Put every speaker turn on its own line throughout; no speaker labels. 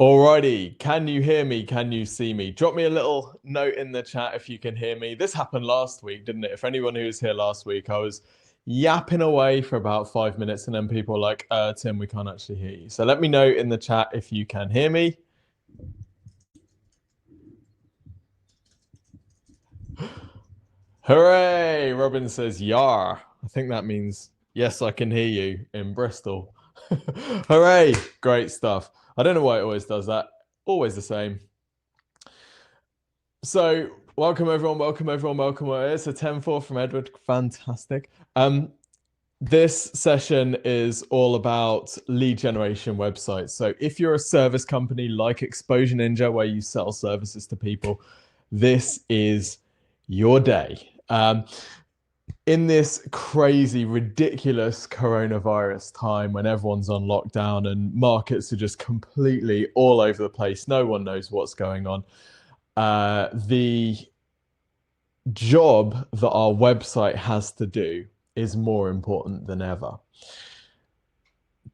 Alrighty, can you hear me? Can you see me? Drop me a little note in the chat if you can hear me. This happened last week, didn't it? If anyone who was here last week, I was yapping away for about 5 minutes and then people were like, Tim, we can't actually hear you. So let me know in the chat if you can hear me. Hooray! Robin says, Yar. I think that means, yes, I can hear you in Bristol. Hooray! Great stuff. I don't know why it always does that. Always the same. So, welcome everyone, welcome everyone, welcome. It's a 10-4 from Edward. Fantastic. This session is all about lead generation websites. So if you're a service company like Exposure Ninja, where you sell services to people, this is your day. In this crazy, ridiculous coronavirus time when everyone's on lockdown and markets are just completely all over the place, no one knows what's going on. The job that our website has to do is more important than ever.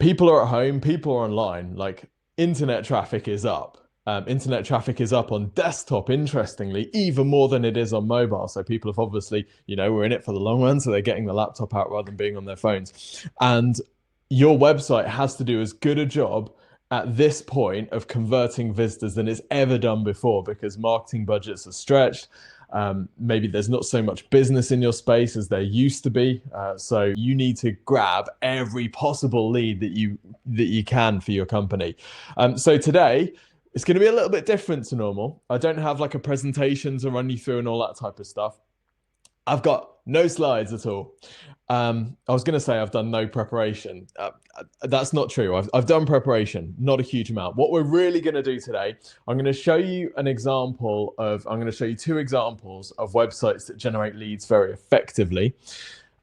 People are at home, people are online, like internet traffic is up. Internet traffic is up on desktop, interestingly, even more than it is on mobile. So people have obviously, we're in it for the long run, so they're getting the laptop out rather than being on their phones. And your website has to do as good a job at this point of converting visitors than it's ever done before, because marketing budgets are stretched. Maybe there's not so much business in your space as there used to be. So you need to grab every possible lead that you can for your company. So today, it's going to be a little bit different to normal. I don't have like a presentation to run you through and all that type of stuff. I've got no slides at all. I was going to say I've done no preparation. That's not true. I've done preparation, not a huge amount. What we're really going to do today, I'm going to show you two examples of websites that generate leads very effectively.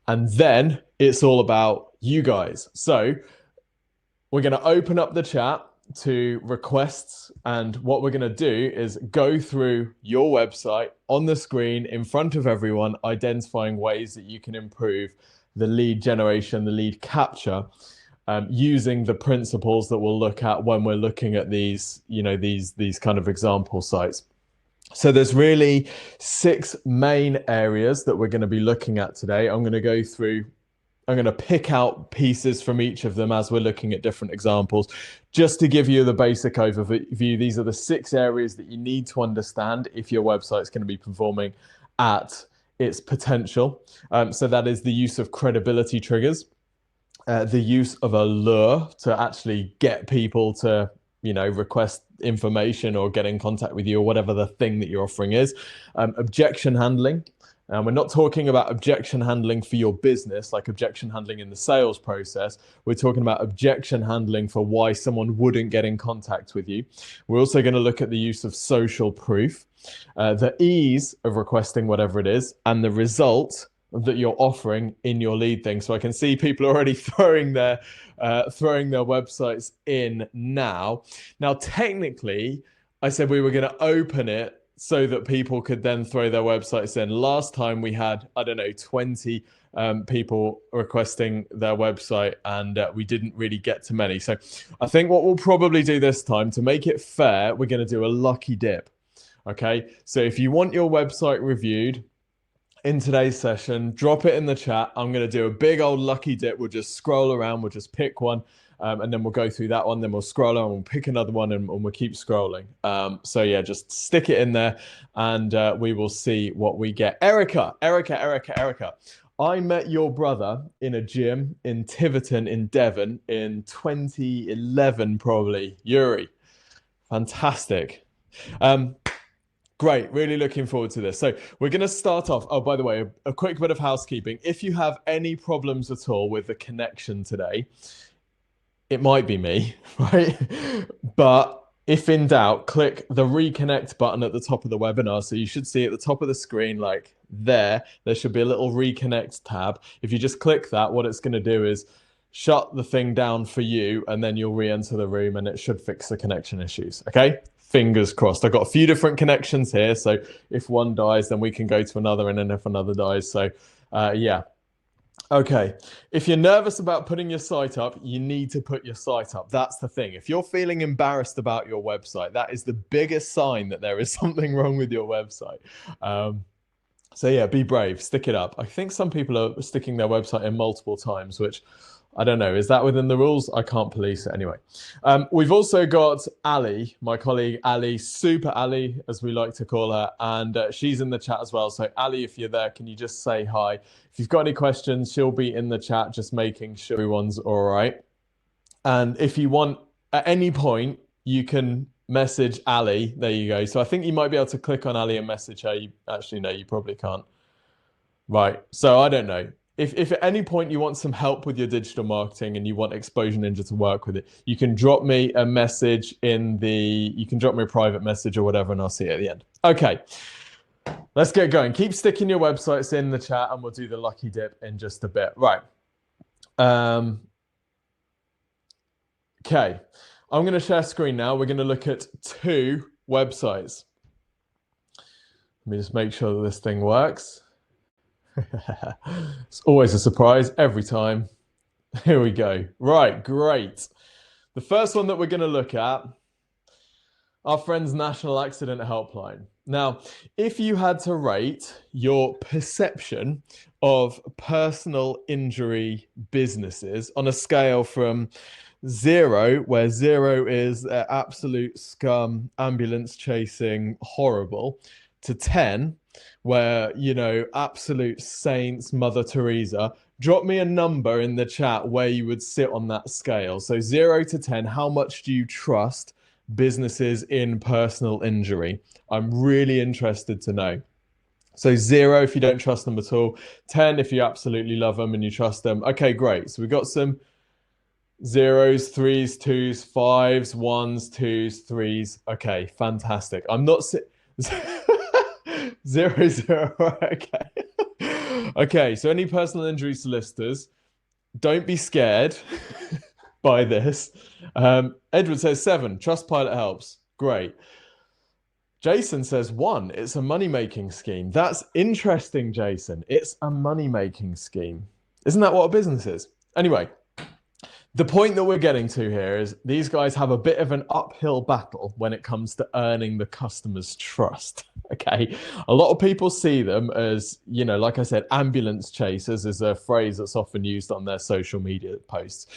And then it's all about you guys. So we're going to open up the chat to requests, and what we're going to do is go through your website on the screen in front of everyone, identifying ways that you can improve the lead generation, the lead capture, using the principles that we'll look at when we're looking at these kind of example sites. So there's really 6 main areas that we're going to be looking at today. I'm going to pick out pieces from each of them as we're looking at different examples. Just to give you the basic overview, these are the 6 areas that you need to understand if your website is going to be performing at its potential. So that is the use of credibility triggers, the use of a lure to actually get people to request information or get in contact with you, or whatever the thing that you're offering is. Objection handling. And we're not talking about objection handling for your business, like objection handling in the sales process. We're talking about objection handling for why someone wouldn't get in contact with you. We're also going to look at the use of social proof, the ease of requesting whatever it is, and the result that you're offering in your lead thing. So I can see people already throwing their websites in now. Now, technically, I said we were going to open it so that people could then throw their websites in. Last time we had, 20 people requesting their website, and we didn't really get to many. So I think what we'll probably do this time, to make it fair, we're going to do a lucky dip. Okay, so if you want your website reviewed in today's session, drop it in the chat. I'm going to do a big old lucky dip. We'll just scroll around, we'll just pick one. And then we'll go through that one, then we'll scroll on, we'll pick another one, and we'll keep scrolling. So yeah, just stick it in there, and we will see what we get. Erica. I met your brother in a gym in Tiverton in Devon in 2011, probably. Yuri. Fantastic. Great, really looking forward to this. So we're going to start off. Oh, by the way, a quick bit of housekeeping. If you have any problems at all with the connection today, it might be me, right? But if in doubt, click the reconnect button at the top of the webinar. So you should see at the top of the screen, like there should be a little reconnect tab. If you just click that, what it's going to do is shut the thing down for you, and then you'll re-enter the room, and it should fix the connection issues. Okay, fingers crossed. I've got a few different connections here, so if one dies, then we can go to another, and then if another dies. So yeah, Okay, if you're nervous about putting your site up, you need to put your site up. That's the thing. If you're feeling embarrassed about your website, that is the biggest sign that there is something wrong with your website. So yeah, be brave, stick it up. I think some people are sticking their website in multiple times, which I don't know. Is that within the rules? I can't police it anyway. We've also got Ali, my colleague Ali, Super Ali, as we like to call her, and she's in the chat as well. So Ali, if you're there, can you just say hi? If you've got any questions, she'll be in the chat, just making sure everyone's all right. And if you want, at any point, you can message Ali. There you go. So I think you might be able to click on Ali and message her. Actually, no, you probably can't. Right. So I don't know. If at any point you want some help with your digital marketing and you want Exposure Ninja to work with it, you can drop me a message you can drop me a private message or whatever, and I'll see you at the end. Okay, let's get going. Keep sticking your websites in the chat and we'll do the lucky dip in just a bit. Right. Okay, I'm going to share screen now. We're going to look at 2 websites. Let me just make sure that this thing works. It's always a surprise every time. Here we go. Right, great. The first one that we're going to look at, our friends National Accident Helpline. Now, if you had to rate your perception of personal injury businesses on a scale from 0, where 0 is absolute scum, ambulance chasing, horrible, to 10, where, you know, absolute saints, Mother Teresa, drop me a number in the chat where you would sit on that scale. So 0 to 10, how much do you trust businesses in personal injury? I'm really interested to know. So 0 if you don't trust them at all, 10 if you absolutely love them and you trust them. Okay, great. So we've got some 0s, 3s, 2s, 5s, 1s, 2s, 3s. Okay, fantastic. I'm not 0, 0. Okay. Okay, so any personal injury solicitors, don't be scared by this. Edward says 7. Trustpilot helps. Great. Jason says 1. It's a money-making scheme. That's interesting, Jason. It's a money-making scheme. Isn't that what a business is? Anyway, the point that we're getting to here is these guys have a bit of an uphill battle when it comes to earning the customer's trust. Okay. A lot of people see them as, you know, like I said, ambulance chasers is a phrase that's often used on their social media posts.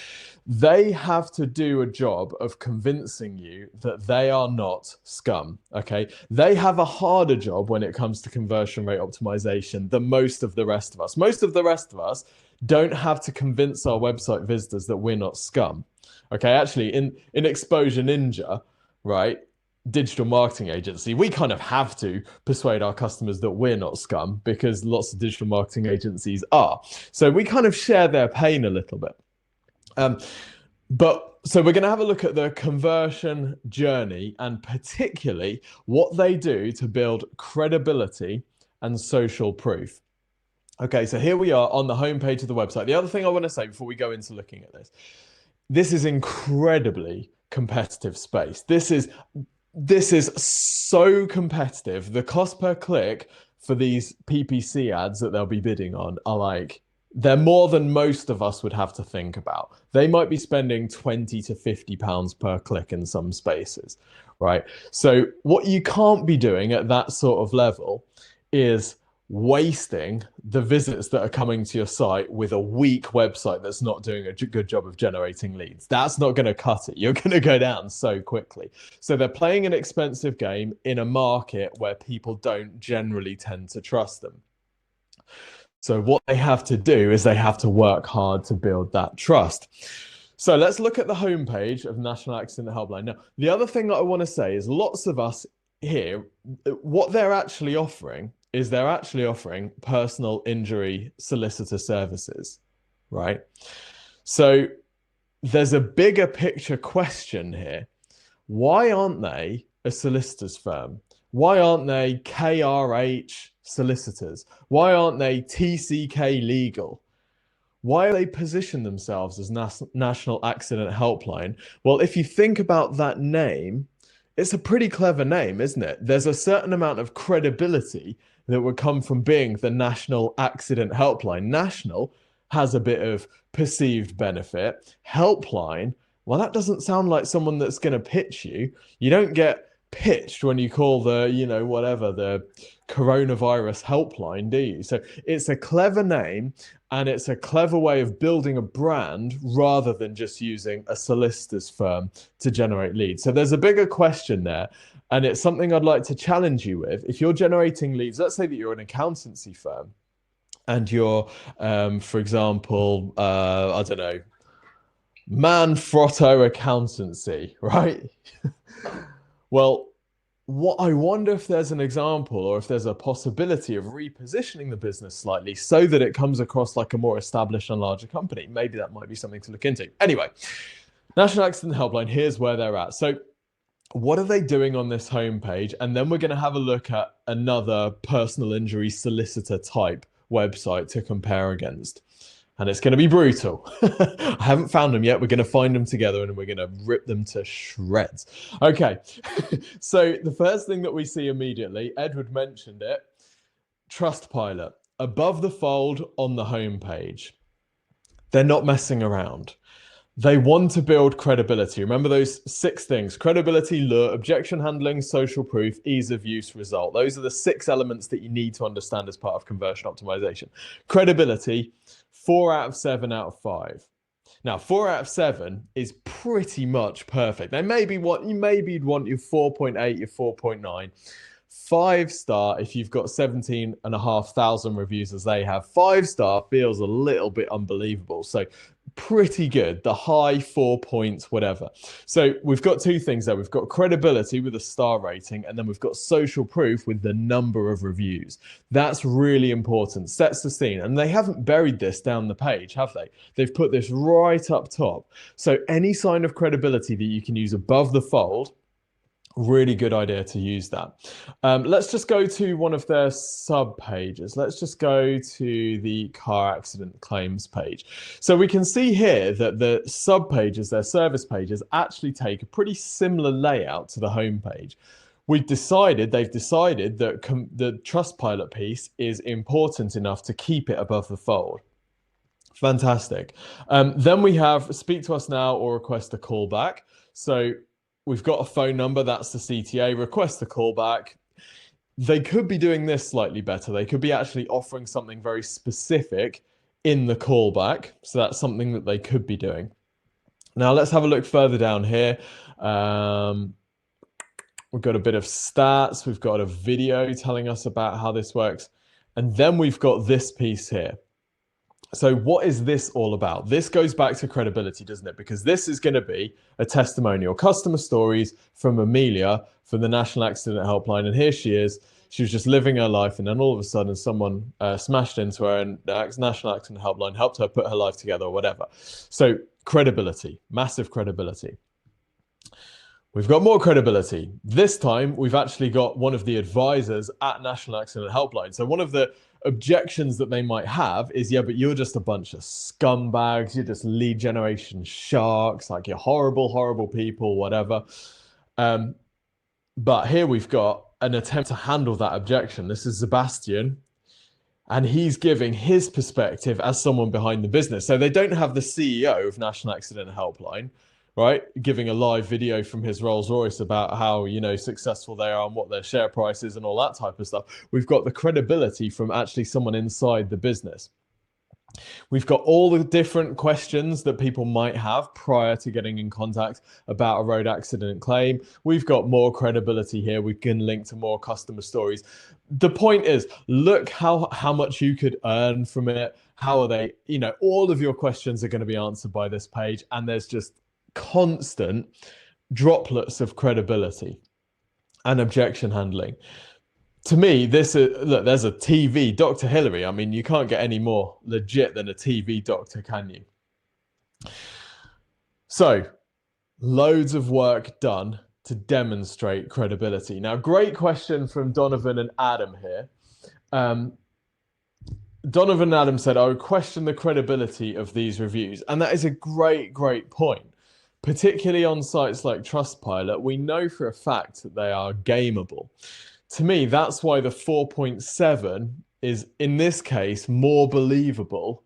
They have to do a job of convincing you that they are not scum. Okay. They have a harder job when it comes to conversion rate optimization than most of the rest of us. Most of the rest of us don't have to convince our website visitors that we're not scum. Okay, actually, in Exposure Ninja, right, digital marketing agency, we kind of have to persuade our customers that we're not scum because lots of digital marketing agencies are. So we kind of share their pain a little bit. So we're going to have a look at the conversion journey and particularly what they do to build credibility and social proof. Okay, so here we are on the homepage of the website. The other thing I want to say before we go into looking at this is incredibly competitive space. This is so competitive. The cost per click for these PPC ads that they'll be bidding on are like, they're more than most of us would have to think about. They might be spending 20 to 50 pounds per click in some spaces, right? So what you can't be doing at that sort of level is wasting the visits that are coming to your site with a weak website that's not doing a good job of generating leads. That's not going to cut it. You're going to go down so quickly. So they're playing an expensive game in a market where people don't generally tend to trust them. So what they have to do is they have to work hard to build that trust. So let's look at the homepage of National Accident Helpline. Now, the other thing that I want to say is lots of us here, what they're actually offering is they're actually offering personal injury solicitor services, right? So there's a bigger picture question here. Why aren't they a solicitor's firm? Why aren't they KRH solicitors? Why aren't they TCK legal? Why are they positioned themselves as National Accident Helpline? Well, if you think about that name, it's a pretty clever name, isn't it? There's a certain amount of credibility that would come from being the National Accident Helpline. National has a bit of perceived benefit. Helpline, well, that doesn't sound like someone that's going to pitch you. You don't get pitched when you call the, whatever, the coronavirus helpline, do you? So it's a clever name and it's a clever way of building a brand rather than just using a solicitor's firm to generate leads. So there's a bigger question there. And it's something I'd like to challenge you with. If you're generating leads, let's say that you're an accountancy firm and you're, for example, I don't know, Manfrotto Accountancy, right? Well, what I wonder if there's an example or if there's a possibility of repositioning the business slightly so that it comes across like a more established and larger company. Maybe that might be something to look into. Anyway, National Accident Helpline, here's where they're at. So what are they doing on this homepage? And then we're going to have a look at another personal injury solicitor type website to compare against. And it's going to be brutal. I haven't found them yet. We're going to find them together and we're going to rip them to shreds. Okay, so the first thing that we see immediately, Edward mentioned it, Trustpilot, above the fold on the homepage. They're not messing around. They want to build credibility. Remember those 6 things: credibility, lure, objection handling, social proof, ease of use, result. Those are the 6 elements that you need to understand as part of conversion optimization. Credibility, 4 out of 7 out of 5. Now, 4 out of 7 is pretty much perfect. They maybe you'd want your 4.8, your 4.9. 5-star, if you've got 17,500 reviews as they have, 5-star feels a little bit unbelievable. So pretty good, the high 4 points, whatever. So we've got 2 things there. We've got credibility with a star rating, and then we've got social proof with the number of reviews. That's really important, sets the scene. And they haven't buried this down the page, have they? They've put this right up top. So any sign of credibility that you can use above the fold, really good idea to use that. Let's just go to one of their sub pages. Let's just go to the car accident claims page. So we can see here that the sub pages, their service pages, actually take a pretty similar layout to the home page. They've decided that the Trustpilot piece is important enough to keep it above the fold. Fantastic. Then we have speak to us now or request a callback. So we've got a phone number, that's the CTA, request a callback. They could be doing this slightly better. They could be actually offering something very specific in the callback. So that's something that they could be doing. Now let's have a look further down here. We've got a bit of stats. We've got a video telling us about how this works. And then we've got this piece here. So what is this all about? This goes back to credibility, doesn't it? Because this is going to be a testimonial. Customer stories from Amelia from the National Accident Helpline. And here she is. She was just living her life. And then all of a sudden, someone smashed into her and the National Accident Helpline helped her put her life together or whatever. So credibility, massive credibility. We've got more credibility. This time, we've actually got one of the advisors at National Accident Helpline. So one of the objections that they might have is, yeah, but you're just a bunch of scumbags. You're just lead generation sharks. Like, you're horrible, horrible people, whatever. But here we've got an attempt to handle that objection. This is Sebastian, and he's giving his perspective as someone behind the business. So they don't have the CEO of National Accident Helpline, right, giving a live video from his Rolls Royce about how, successful they are and what their share price is and all that type of stuff. We've got the credibility from actually someone inside the business. We've got all the different questions that people might have prior to getting in contact about a road accident claim. We've got more credibility here. We can link to more customer stories. The point is, look how much you could earn from it. How are they, all of your questions are going to be answered by this page. And there's just constant droplets of credibility and objection handling. To me, this is, look, there's a TV, Dr. Hillary. I mean, you can't get any more legit than a TV doctor, can you? So, loads of work done to demonstrate credibility. Now, great question from Donovan and Adam here. Donovan and Adam said, I would question the credibility of these reviews. And that is a great, great point. Particularly on sites like Trustpilot, we know for a fact that they are gameable. To me, that's why the 4.7 is, in this case, more believable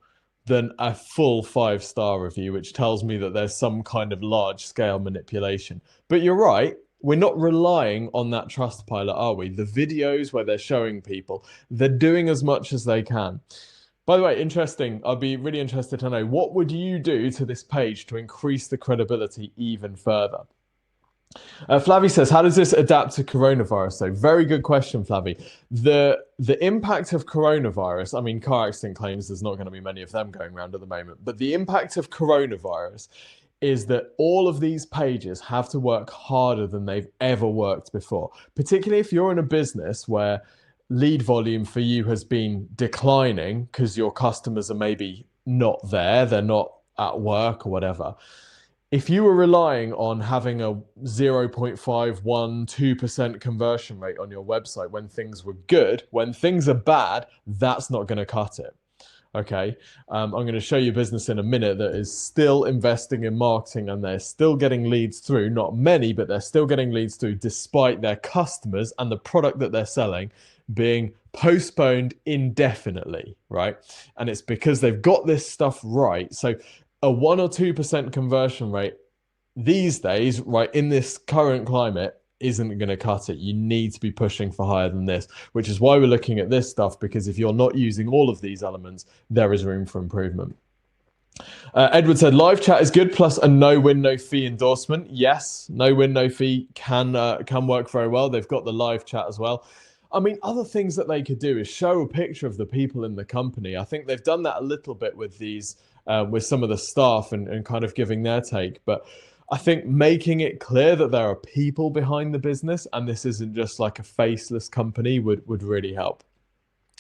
than a full 5-star review, which tells me that there's some kind of large scale manipulation. But you're right, we're not relying on that Trustpilot, are we? The videos where they're showing people, they're doing as much as they can. By the way, interesting. I'd be really interested to know, what would you do to this page to increase the credibility even further? Flavie says, how does this adapt to coronavirus? So very good question, Flavie. The impact of coronavirus, I mean, car accident claims, there's not going to be many of them going around at the moment, but the impact of coronavirus is that all of these pages have to work harder than they've ever worked before, particularly if you're in a business where lead volume for you has been declining because your customers are maybe not there, they're not at work or whatever. If you were relying on having a 0.512% conversion rate on your website when things were good, when things are bad, that's not going to cut it. Okay, I'm going to show you a business in a minute that is still investing in marketing and they're still getting leads through, not many, but they're still getting leads through despite their customers and the product that they're selling being postponed indefinitely, right? And it's because they've got this stuff right. So a 1 or 2% conversion rate these days, right, in this current climate, isn't going to cut it. You need to be pushing for higher than this, which is why we're looking at this stuff, because if you're not using all of these elements, there is room for improvement. Edward said, live chat is good, plus a no win, no fee endorsement. Yes, no win, no fee can work very well. They've got the live chat as well. I mean, other things that they could do is show a picture of the people in the company. I think they've done that a little bit with these, with some of the staff and kind of giving their take. But I think making it clear that there are people behind the business and this isn't just like a faceless company would really help.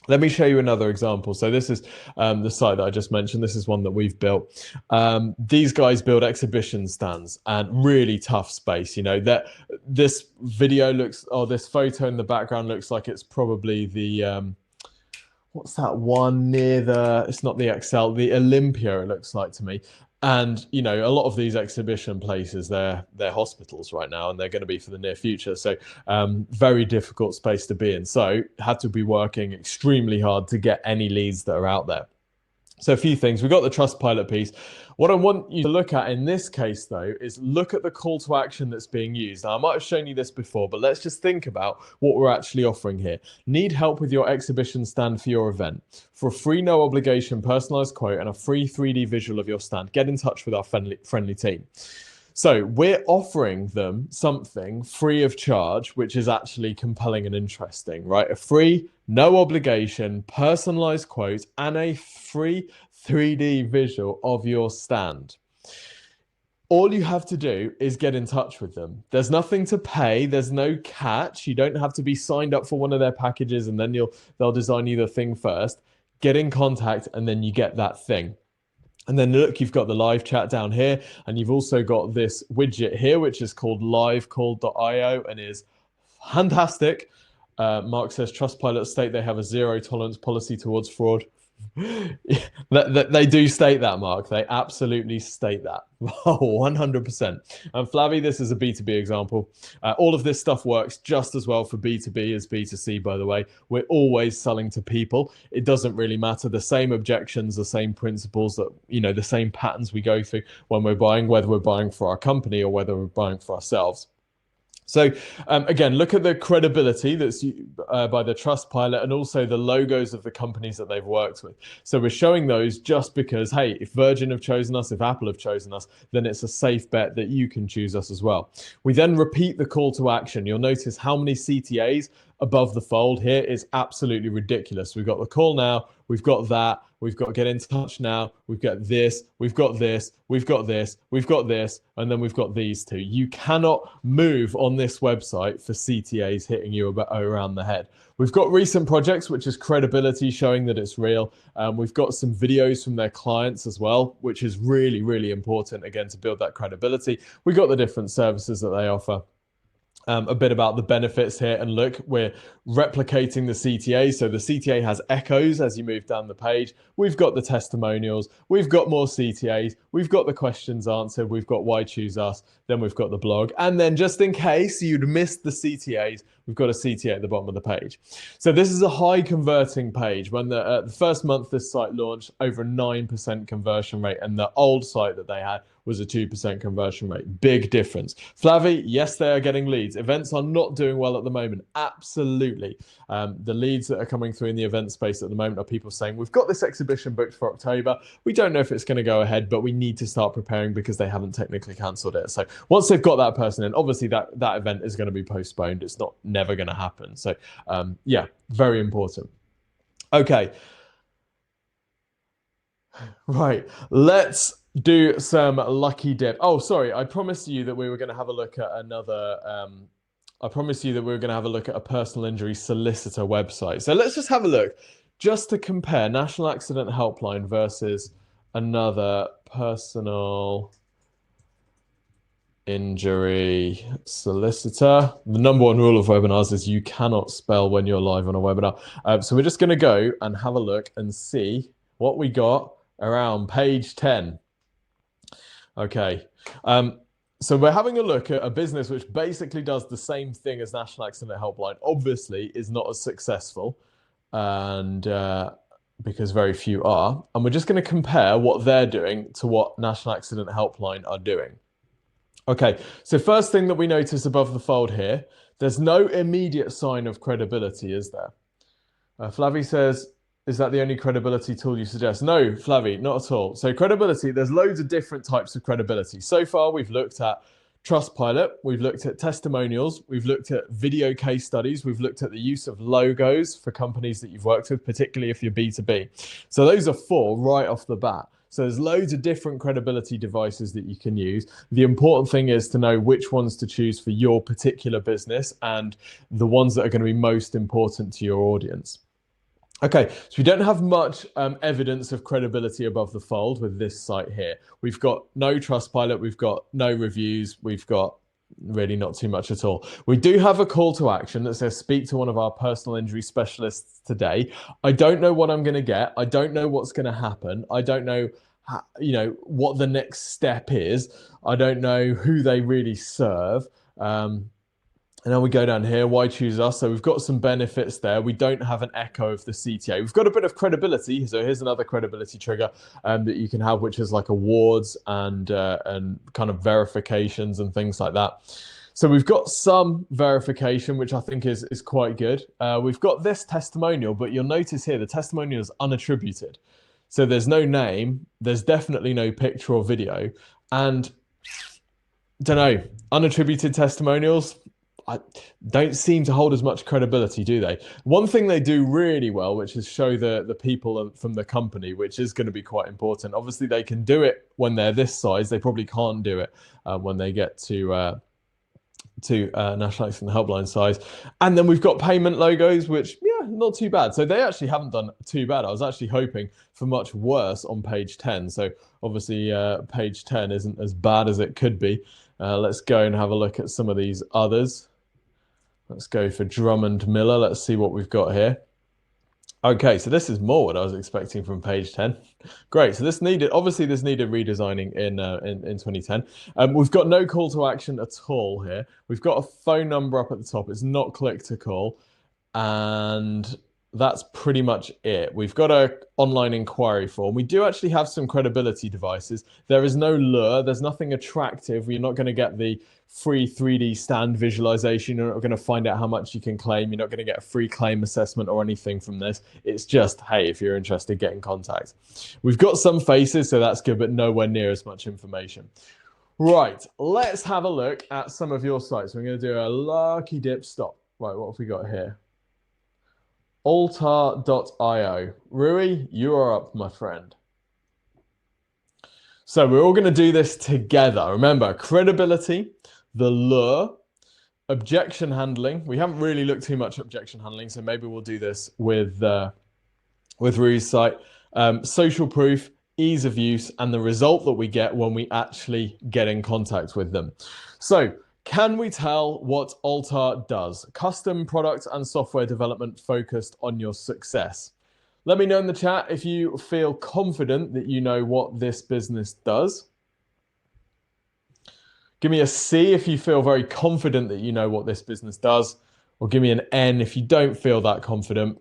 Let me show you another example. So this is the site that I just mentioned. This is one that we've built. These guys build exhibition stands and really tough space. You know, that this video looks, or this photo in the background looks like it's probably the, what's that one near the, it's not the Excel, the Olympia, it looks like to me. And, you know, a lot of these exhibition places, they're hospitals right now, and they're going to be for the near future. So very difficult space to be in. So had to be working extremely hard to get any leads that are out there. So a few things. We've got the Trustpilot piece. What I want you to look at in this case, though, is look at the call to action that's being used. Now, I might have shown you this before, but let's just think about what we're actually offering here. Need help with your exhibition stand for your event? For a free, no obligation, personalized quote and a free 3D visual of your stand, get in touch with our friendly team. So we're offering them something free of charge, which is actually compelling and interesting, right? A free, no obligation, personalized quote and a free 3D visual of your stand. All you have to do is get in touch with them. There's nothing to pay. There's no catch. You don't have to be signed up for one of their packages and then they'll design you the thing first. Get in contact and then you get that thing. And then look, you've got the live chat down here, and you've also got this widget here, which is called livecall.io and is fantastic. Mark says, Trustpilot state they have a zero tolerance policy towards fraud. They do state that, Mark. They absolutely state that. 100%. And Flavie, this is a B2B example. All of this stuff works just as well for B2B as B2C, by the way. We're always selling to people. It doesn't really matter. The same objections, the same principles, that, you know, the same patterns we go through when we're buying, whether we're buying for our company or whether we're buying for ourselves. So again, look at the credibility that's by the Trustpilot and also the logos of the companies that they've worked with. So we're showing those just because, hey, if Virgin have chosen us, if Apple have chosen us, then it's a safe bet that you can choose us as well. We then repeat the call to action. You'll notice how many CTAs above the fold here is absolutely ridiculous. We've got the call now, we've got that, we've got get in touch now, we've got this, we've got this, we've got this, we've got this, and then we've got these two. You cannot move on this website for CTAs hitting you around the head. We've got recent projects, which is credibility, showing that it's real. We've got some videos from their clients as well, which is really, really important, again, to build that credibility. We've got the different services that they offer. A bit about the benefits here, and look, we're replicating the CTA. So the CTA has echoes as you move down the page. We've got the testimonials, we've got more CTAs, we've got the questions answered, we've got why choose us, then we've got the blog. And then just in case you'd missed the CTAs, we've got a CTA at the bottom of the page. So this is a high converting page. When the first month this site launched, over a 9% conversion rate, and the old site that they had was a 2% conversion rate. Big difference. Flavie, yes, they are getting leads. Events are not doing well at the moment. Absolutely. The leads that are coming through in the event space at the moment are people saying, we've got this exhibition booked for October. We don't know if it's going to go ahead, but we need to start preparing because they haven't technically cancelled it. So once they've got that person in, obviously that event is going to be postponed. It's not never going to happen. So yeah, very important. Okay. Right. Let's do some lucky dip. Oh, sorry. I promised you that we were going to have a look at another. I promised you that we were going to have a look at a personal injury solicitor website. So let's just have a look, just to compare National Accident Helpline versus another personal injury solicitor. The number one rule of webinars is you cannot spell when you're live on a webinar. So we're just going to go and have a look and see what we got around page 10. Okay. So we're having a look at a business which basically does the same thing as National Accident Helpline. Obviously is not as successful, and because very few are. And we're just going to compare what they're doing to what National Accident Helpline are doing. Okay, so first thing that we notice above the fold here, there's no immediate sign of credibility, is there? Flavie says, is that the only credibility tool you suggest? No, Flavie, not at all. So credibility, there's loads of different types of credibility. So far, we've looked at Trustpilot, we've looked at testimonials, we've looked at video case studies, we've looked at the use of logos for companies that you've worked with, particularly if you're B2B. So those are 4 right off the bat. So there's loads of different credibility devices that you can use. The important thing is to know which ones to choose for your particular business and the ones that are going to be most important to your audience. Okay, so we don't have much evidence of credibility above the fold with this site here. We've got no Trustpilot, we've got no reviews, we've got really not too much at all. We do have a call to action that says speak to one of our personal injury specialists today. I don't know what I'm going to get. I don't know what's going to happen. I don't know how, what the next step is. I don't know who they really serve. And then we go down here, why choose us? So we've got some benefits there. We don't have an echo of the CTA. We've got a bit of credibility. So here's another credibility trigger that you can have, which is like awards and kind of verifications and things like that. So we've got some verification, which I think is quite good. We've got this testimonial, but you'll notice here the testimonial is unattributed. So there's no name, there's definitely no picture or video. And don't know, unattributed testimonials, don't seem to hold as much credibility, do they? One thing they do really well, which is show the people from the company, which is going to be quite important. Obviously, they can do it when they're this size. They probably can't do it when they get to National Accident Helpline size. And then we've got payment logos, which, yeah, not too bad. So they actually haven't done too bad. I was actually hoping for much worse on page 10. So obviously, page 10 isn't as bad as it could be. Let's go and have a look at some of these others. Let's go for Drummond Miller. Let's see what we've got here. Okay, so this is more what I was expecting from page 10. Great. So this needed redesigning in 2010. We've got no call to action at all here. We've got a phone number up at the top. It's not click to call, and that's pretty much it. We've got an online inquiry form. We do actually have some credibility devices. There is no lure. There's nothing attractive. You're not going to get the free 3D stand visualization. You're not going to find out how much you can claim. You're not going to get a free claim assessment or anything from this. It's just, hey, if you're interested, get in contact. We've got some faces, so that's good, but nowhere near as much information. Right, let's have a look at some of your sites. We're going to do a lucky dip stop. Right, what have we got here? Altar.io. Rui, you are up, my friend. So we're all going to do this together. Remember, credibility, the lure, objection handling. We haven't really looked too much at objection handling, so maybe we'll do this with Rui's site. Social proof, ease of use, and the result that we get when we actually get in contact with them. So, can we tell what Altar does? Custom product and software development focused on your success. Let me know in the chat if you feel confident that you know what this business does. Give me a C if you feel very confident that you know what this business does. or give me an N if you don't feel that confident.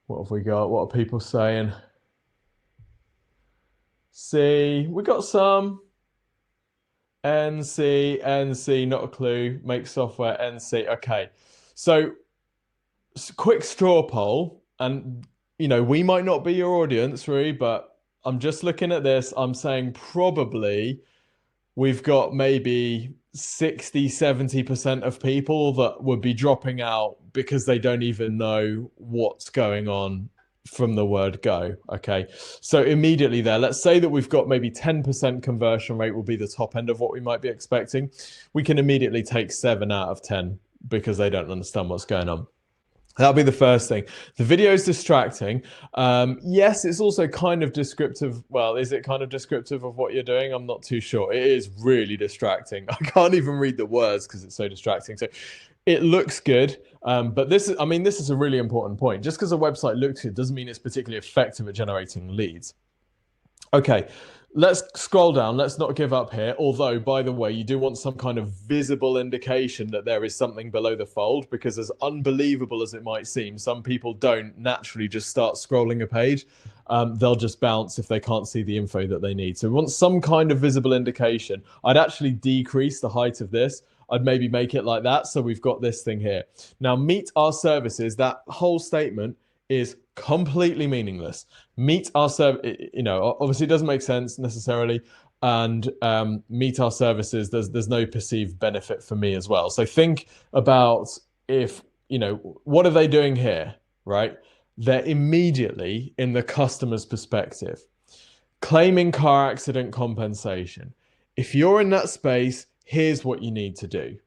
What have we got? What are people saying? C, we got some. NC, not a clue. Make software, NC. Okay. So quick straw poll, and we might not be your audience, Rui, but I'm just looking at this. I'm saying probably we've got maybe 60-70% of people that would be dropping out because they don't even know what's going on from the word go. Okay, so immediately there, let's say that we've got maybe 10% conversion rate will be the top end of what we might be expecting. We can immediately take 7 out of 10 because they don't understand what's going on. That'll be the first thing. The video is distracting. Yes, it's also kind of descriptive. Well, is it kind of descriptive of what you're doing? I'm not too sure. It is really distracting. I can't even read the words because it's so distracting. So it looks good, but this is a really important point. Just because a website looks good doesn't mean it's particularly effective at generating leads. Okay, let's scroll down. Let's not give up here. Although, by the way, you do want some kind of visible indication that there is something below the fold, because as unbelievable as it might seem, some people don't naturally just start scrolling a page. They'll just bounce if they can't see the info that they need. So we want some kind of visible indication. I'd actually decrease the height of this. I'd maybe make it like that. So we've got this thing here. Now, meet our services. That whole statement is completely meaningless. Meet our service, obviously it doesn't make sense necessarily. And meet our services, there's no perceived benefit for me as well. So think about what are they doing here, right? They're immediately in the customer's perspective, claiming car accident compensation. If you're in that space, here's what you need to do.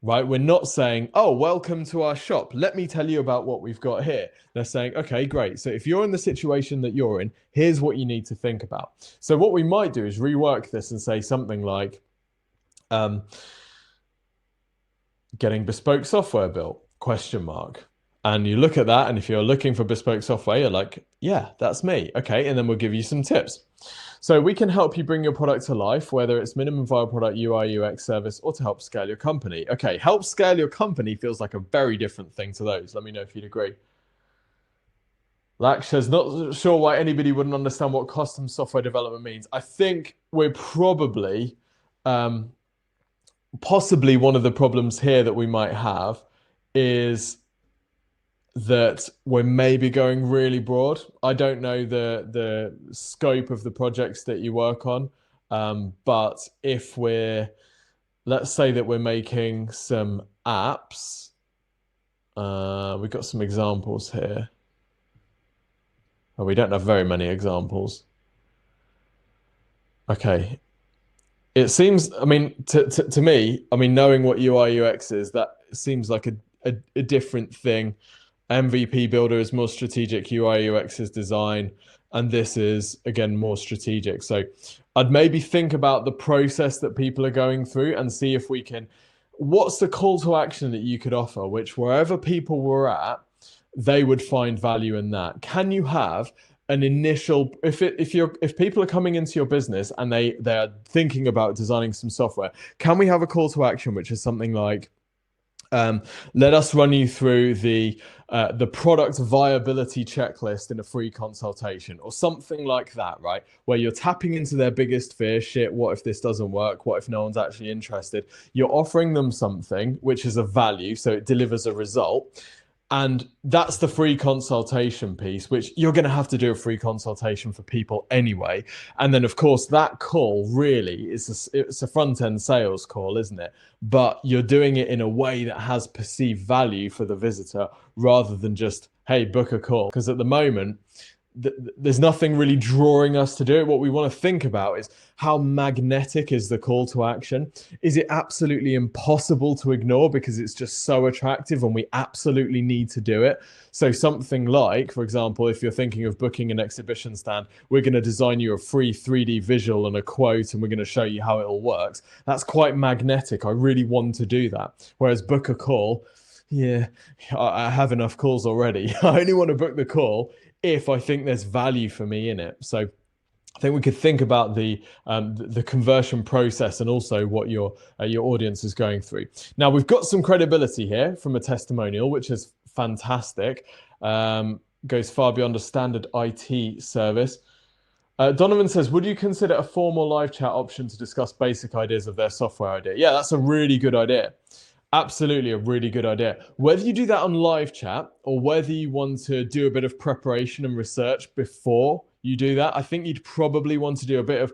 Right? We're not saying, oh, welcome to our shop. Let me tell you about what we've got here. They're saying, okay, great. So if you're in the situation that you're in, here's what you need to think about. So what we might do is rework this and say something like, getting bespoke software built, ? And you look at that, and if you're looking for bespoke software, you're like, yeah, that's me. Okay, and then we'll give you some tips. So we can help you bring your product to life, whether it's minimum viable product, UI, UX service, or to help scale your company. Okay, help scale your company feels like a very different thing to those. Let me know if you'd agree. Laksha's not sure why anybody wouldn't understand what custom software development means. I think we're probably, possibly one of the problems here that we might have is that we're maybe going really broad. I don't know the scope of the projects that you work on, but if let's say that we're making some apps, we've got some examples here. Oh, we don't have very many examples. Okay. It seems, to me, knowing what UI UX is, that seems like a different thing. MVP builder is more strategic, UI UX is design, and this is, again, more strategic. So I'd maybe think about the process that people are going through and see if we can, what's the call to action that you could offer, which wherever people were at, they would find value in that. Can you have an initial, if people are coming into your business and they are thinking about designing some software, can we have a call to action which is something like, let us run you through the product viability checklist in a free consultation, or something like that, right? Where you're tapping into their biggest fear. Shit, what if this doesn't work? What if no one's actually interested? You're offering them something which is of value, so it delivers a result. And that's the free consultation piece, which you're going to have to do a free consultation for people anyway. And then, of course, that call really it's a front-end sales call, isn't it? But you're doing it in a way that has perceived value for the visitor rather than just, hey, book a call. Because at the moment, there's nothing really drawing us to do it. What we want to think about is how magnetic is the call to action? Is it absolutely impossible to ignore because it's just so attractive and we absolutely need to do it? So something like, for example, if you're thinking of booking an exhibition stand, we're going to design you a free 3D visual and a quote, and we're going to show you how it all works. That's quite magnetic. I really want to do that. Whereas book a call, yeah, I have enough calls already. I only want to book the call if I think there's value for me in it. So I think we could think about the conversion process and also what your audience is going through. Now we've got some credibility here from a testimonial, which is fantastic. Goes far beyond a standard IT service. Donovan says, would you consider a formal live chat option to discuss basic ideas of their software idea? Yeah, that's a really good idea. Absolutely a really good idea. Whether you do that on live chat or whether you want to do a bit of preparation and research before you do that, I think you'd probably want to do a bit of,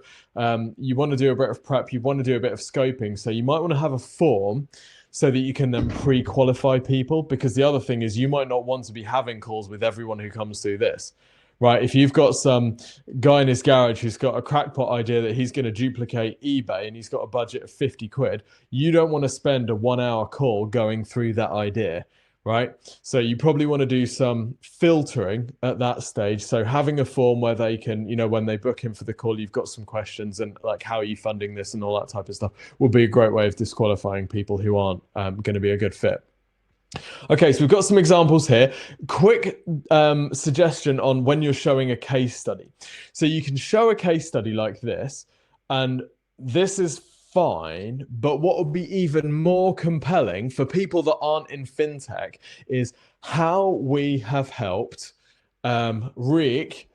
you want to do a bit of prep, you want to do a bit of scoping. So you might want to have a form so that you can then pre-qualify people, because the other thing is you might not want to be having calls with everyone who comes through this. Right, if you've got some guy in his garage who's got a crackpot idea that he's going to duplicate eBay and he's got a budget of 50 quid, you don't want to spend a 1 hour call going through that idea, right? So you probably want to do some filtering at that stage. So having a form where they can, you know, when they book in for the call, you've got some questions and like, how are you funding this and all that type of stuff will be a great way of disqualifying people who aren't going to be a good fit. Okay, so we've got some examples here. Quick suggestion on when you're showing a case study. So you can show a case study like this, and this is fine, but what would be even more compelling for people that aren't in fintech is how we have helped Rick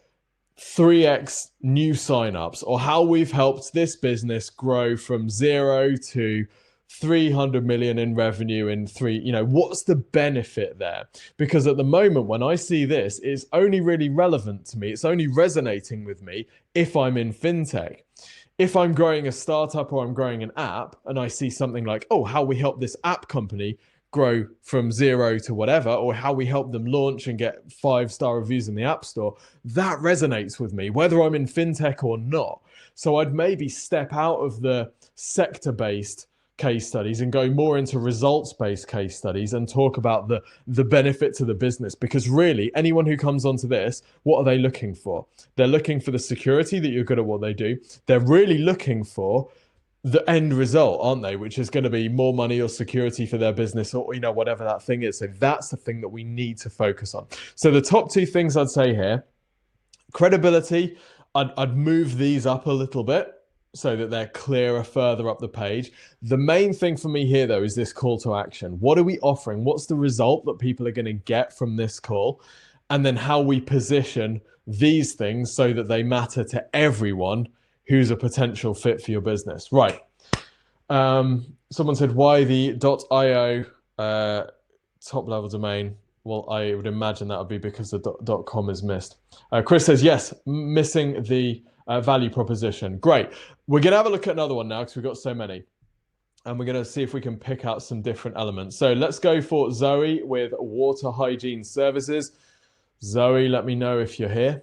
3x new signups, or how we've helped this business grow from 0 to 300 million in revenue in what's the benefit there? Because at the moment when I see this, it's only really relevant to me, it's only resonating with me if I'm in fintech. If I'm growing a startup or I'm growing an app and I see something like, oh, how we help this app company grow from 0 to whatever, or how we help them launch and get 5-star reviews in the App Store, that resonates with me, whether I'm in fintech or not. So I'd maybe step out of the sector-based case studies and go more into results-based case studies and talk about the benefit to the business. Because really, anyone who comes onto this, what are they looking for? They're looking for the security that you're good at what they do. They're really looking for the end result, aren't they? Which is going to be more money or security for their business, or whatever that thing is. So that's the thing that we need to focus on. So the top 2 things I'd say here: credibility. I'd move these up a little bit so that they're clearer further up the page. The main thing for me here, though, is this call to action. What are we offering? What's the result that people are going to get from this call? And then how we position these things so that they matter to everyone who's a potential fit for your business. Right. Someone said, why the .io top level domain? Well, I would imagine that would be because the .com is missed. Chris says, yes, missing the value proposition. Great. We're going to have a look at another one now because we've got so many. And we're going to see if we can pick out some different elements. So let's go for Zoe with water hygiene services. Zoe, let me know if you're here.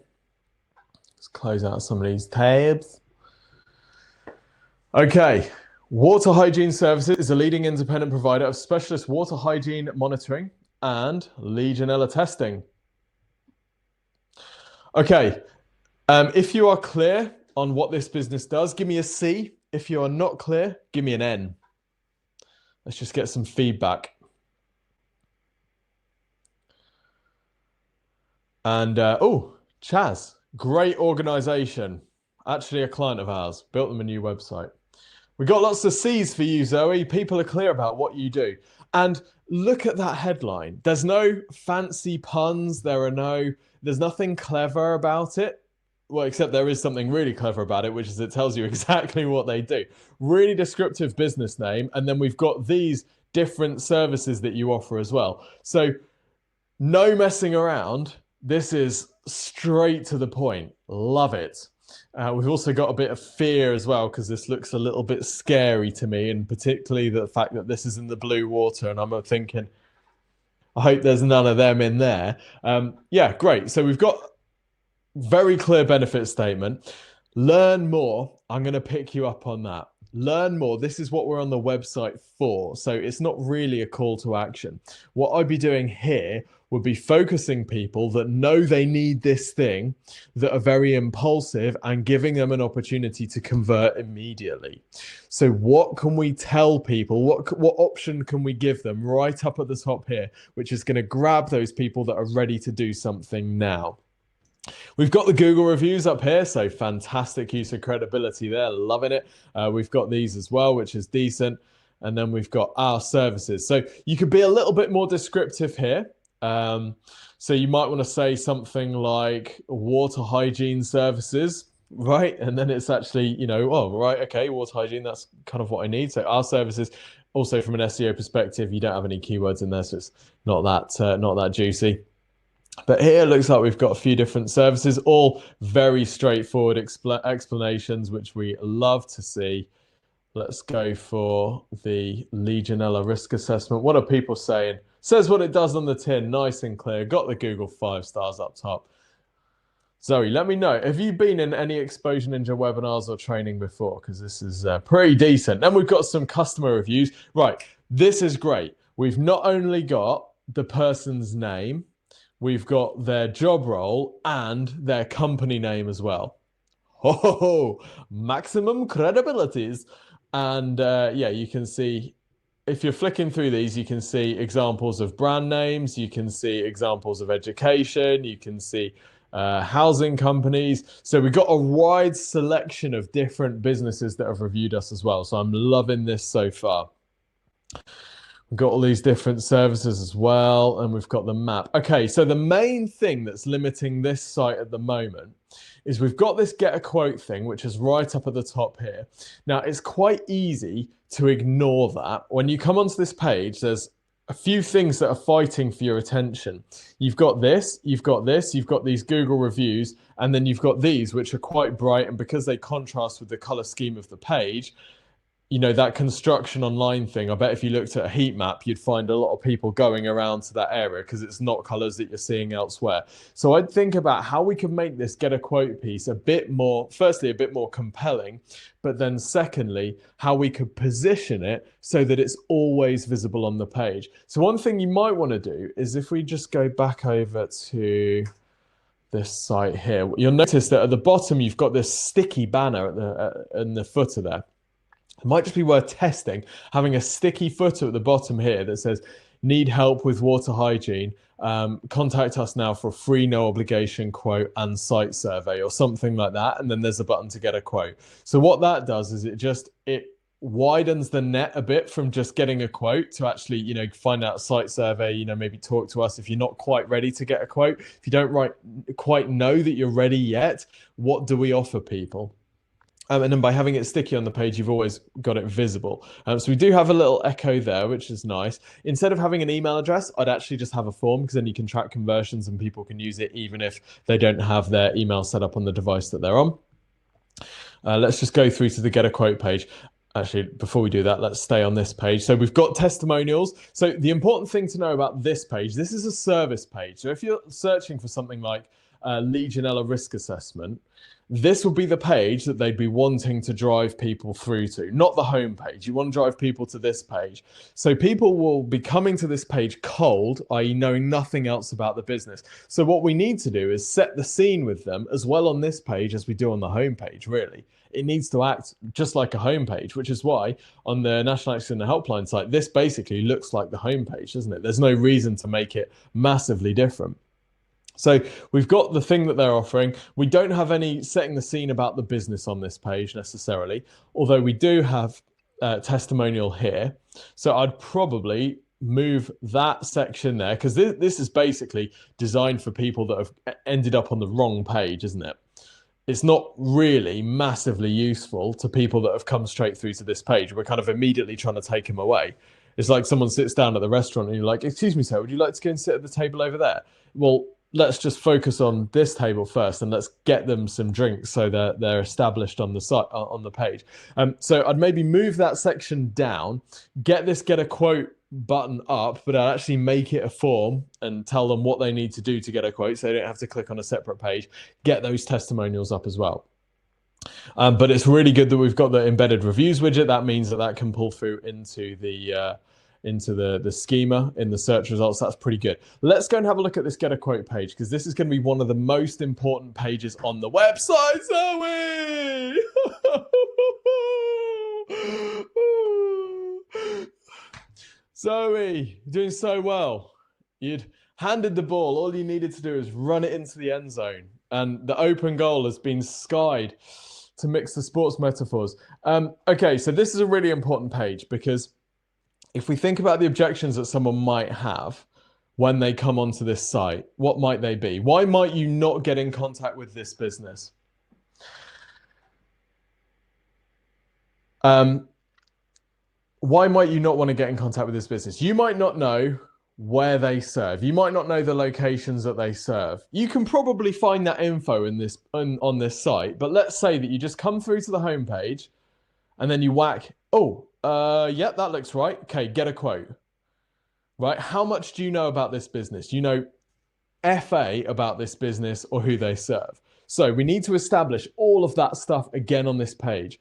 Let's close out some of these tabs. Okay. Water hygiene services is a leading independent provider of specialist water hygiene monitoring and Legionella testing. Okay. If you are clear on what this business does, give me a C. If you are not clear, give me an N. Let's just get some feedback. And, Chaz, great organization. Actually a client of ours, built them a new website. We got lots of C's for you, Zoe. People are clear about what you do. And look at that headline. There's no fancy puns. There's nothing clever about it. Well, except there is something really clever about it, which is it tells you exactly what they do. Really descriptive business name. And then we've got these different services that you offer as well. So no messing around. This is straight to the point. Love it. We've also got a bit of fear as well, because this looks a little bit scary to me, and particularly the fact that this is in the blue water, and I'm thinking, I hope there's none of them in there. Yeah, great. So we've got very clear benefit statement. Learn more. I'm going to pick you up on that. Learn more. This is what we're on the website for. So it's not really a call to action. What I'd be doing here would be focusing people that know they need this thing, that are very impulsive, and giving them an opportunity to convert immediately. So what can we tell people? What option can we give them right up at the top here, which is going to grab those people that are ready to do something now? We've got the Google reviews up here, so fantastic use of credibility there, loving it. We've got these as well, which is decent. And then we've got our services. So you could be a little bit more descriptive here. So you might want to say something like water hygiene services, right? And then it's actually, you know, oh, right, okay, water hygiene, that's kind of what I need. So our services, also from an SEO perspective, you don't have any keywords in there, so it's not that juicy. But here it looks like we've got a few different services, all very straightforward explanations, which we love to see. Let's go for the Legionella risk assessment. What are people saying? Says what it does on the tin, nice and clear. Got the Google 5 stars up top. Zoe, let me know. Have you been in any Exposure Ninja webinars or training before? Because this is pretty decent. Then we've got some customer reviews. Right, this is great. We've not only got the person's name, we've got their job role and their company name as well. Oh, maximum credibilities. And yeah, you can see, if you're flicking through these, you can see examples of brand names, you can see examples of education, you can see housing companies. So we've got a wide selection of different businesses that have reviewed us as well. So I'm loving this so far. We've got all these different services as well, and we've got the map. Okay, so the main thing that's limiting this site at the moment is we've got this get a quote thing, which is right up at the top here. Now, it's quite easy to ignore that. When you come onto this page, there's a few things that are fighting for your attention. You've got this, you've got this, you've got these Google reviews, and then you've got these, which are quite bright, and because they contrast with the color scheme of the page, you know, that construction online thing, I bet if you looked at a heat map, you'd find a lot of people going around to that area because it's not colors that you're seeing elsewhere. So I'd think about how we could make this get a quote piece a bit more, firstly, a bit more compelling, but then secondly, how we could position it so that it's always visible on the page. So one thing you might want to do is if we just go back over to this site here, you'll notice that at the bottom, you've got this sticky banner at in the footer there. It might just be worth testing, having a sticky footer at the bottom here that says, need help with water hygiene, contact us now for a free no obligation quote and site survey or something like that. And then there's a button to get a quote. So what that does is it widens the net a bit from just getting a quote to actually, you know, find out a site survey, you know, maybe talk to us if you're not quite ready to get a quote. If you don't quite know that you're ready yet, what do we offer people? And then by having it sticky on the page, you've always got it visible. So we do have a little echo there, which is nice. Instead of having an email address, I'd actually just have a form because then you can track conversions and people can use it even if they don't have their email set up on the device that they're on. Let's just go through to the get a quote page. Actually, before we do that, let's stay on this page. So we've got testimonials. So the important thing to know about this page, this is a service page. So if you're searching for something like Legionella risk assessment, this will be the page that they'd be wanting to drive people through to, not the home page. You want to drive people to this page. So people will be coming to this page cold, i.e. knowing nothing else about the business. So what we need to do is set the scene with them as well on this page as we do on the home page, really. It needs to act just like a home page, which is why on the National Accident Helpline site, this basically looks like the home page, doesn't it? There's no reason to make it massively different. So we've got the thing that they're offering. We don't have any setting the scene about the business on this page necessarily, although we do have testimonial here. So I'd probably move that section there because this is basically designed for people that have ended up on the wrong page, isn't it? It's not really massively useful to people that have come straight through to this page. We're kind of immediately trying to take them away. It's like someone sits down at the restaurant and you're like, excuse me, sir, would you like to go and sit at the table over there? Well, let's just focus on this table first and let's get them some drinks so that they're established on the site, on the page. So I'd maybe move that section down, get a quote button up, but I'd actually make it a form and tell them what they need to do to get a quote so they don't have to click on a separate page, get those testimonials up as well. But it's really good that we've got the embedded reviews widget. That means that can pull through into the schema in the search results. That's pretty good. Let's go and have a look at this get a quote page because this is going to be one of the most important pages on the website, Zoe. Zoe, you're doing so well. You'd handed the ball. All you needed to do is run it into the end zone. And the open goal has been skied, to mix the sports metaphors. Okay, so this is a really important page, because if we think about the objections that someone might have when they come onto this site, what might they be? Why might you not get in contact with this business? Why might you not want to get in contact with this business? You might not know where they serve. You might not know the locations that they serve. You can probably find that info in this on this site, but let's say that you just come through to the homepage and then you whack, yeah, that looks right. Okay, get a quote. Right? How much do you know about this business? Do you know FA about this business or who they serve? So we need to establish all of that stuff again on this page.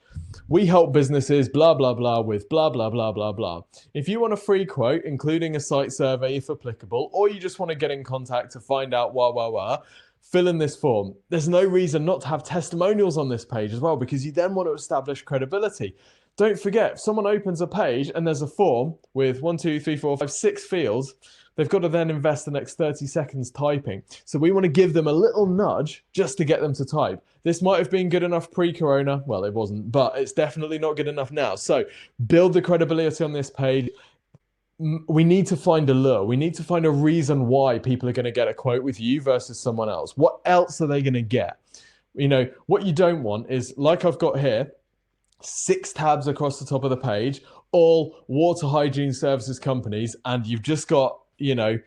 We help businesses, blah, blah, blah, with blah, blah, blah, blah, blah. If you want a free quote, including a site survey if applicable, or you just want to get in contact to find out fill in this form. There's no reason not to have testimonials on this page as well, because you then want to establish credibility. Don't forget, if someone opens a page and there's a form with 1, 2, 3, 4, 5, 6 fields, they've got to then invest the next 30 seconds typing. So we want to give them a little nudge just to get them to type. This might have been good enough pre-corona. Well, it wasn't, but it's definitely not good enough now. So build the credibility on this page. We need to find a lure. We need to find a reason why people are going to get a quote with you versus someone else. What else are they going to get? You know, what you don't want is, like I've got here, 6 tabs across the top of the page, all water hygiene services companies, and you've just got, you know,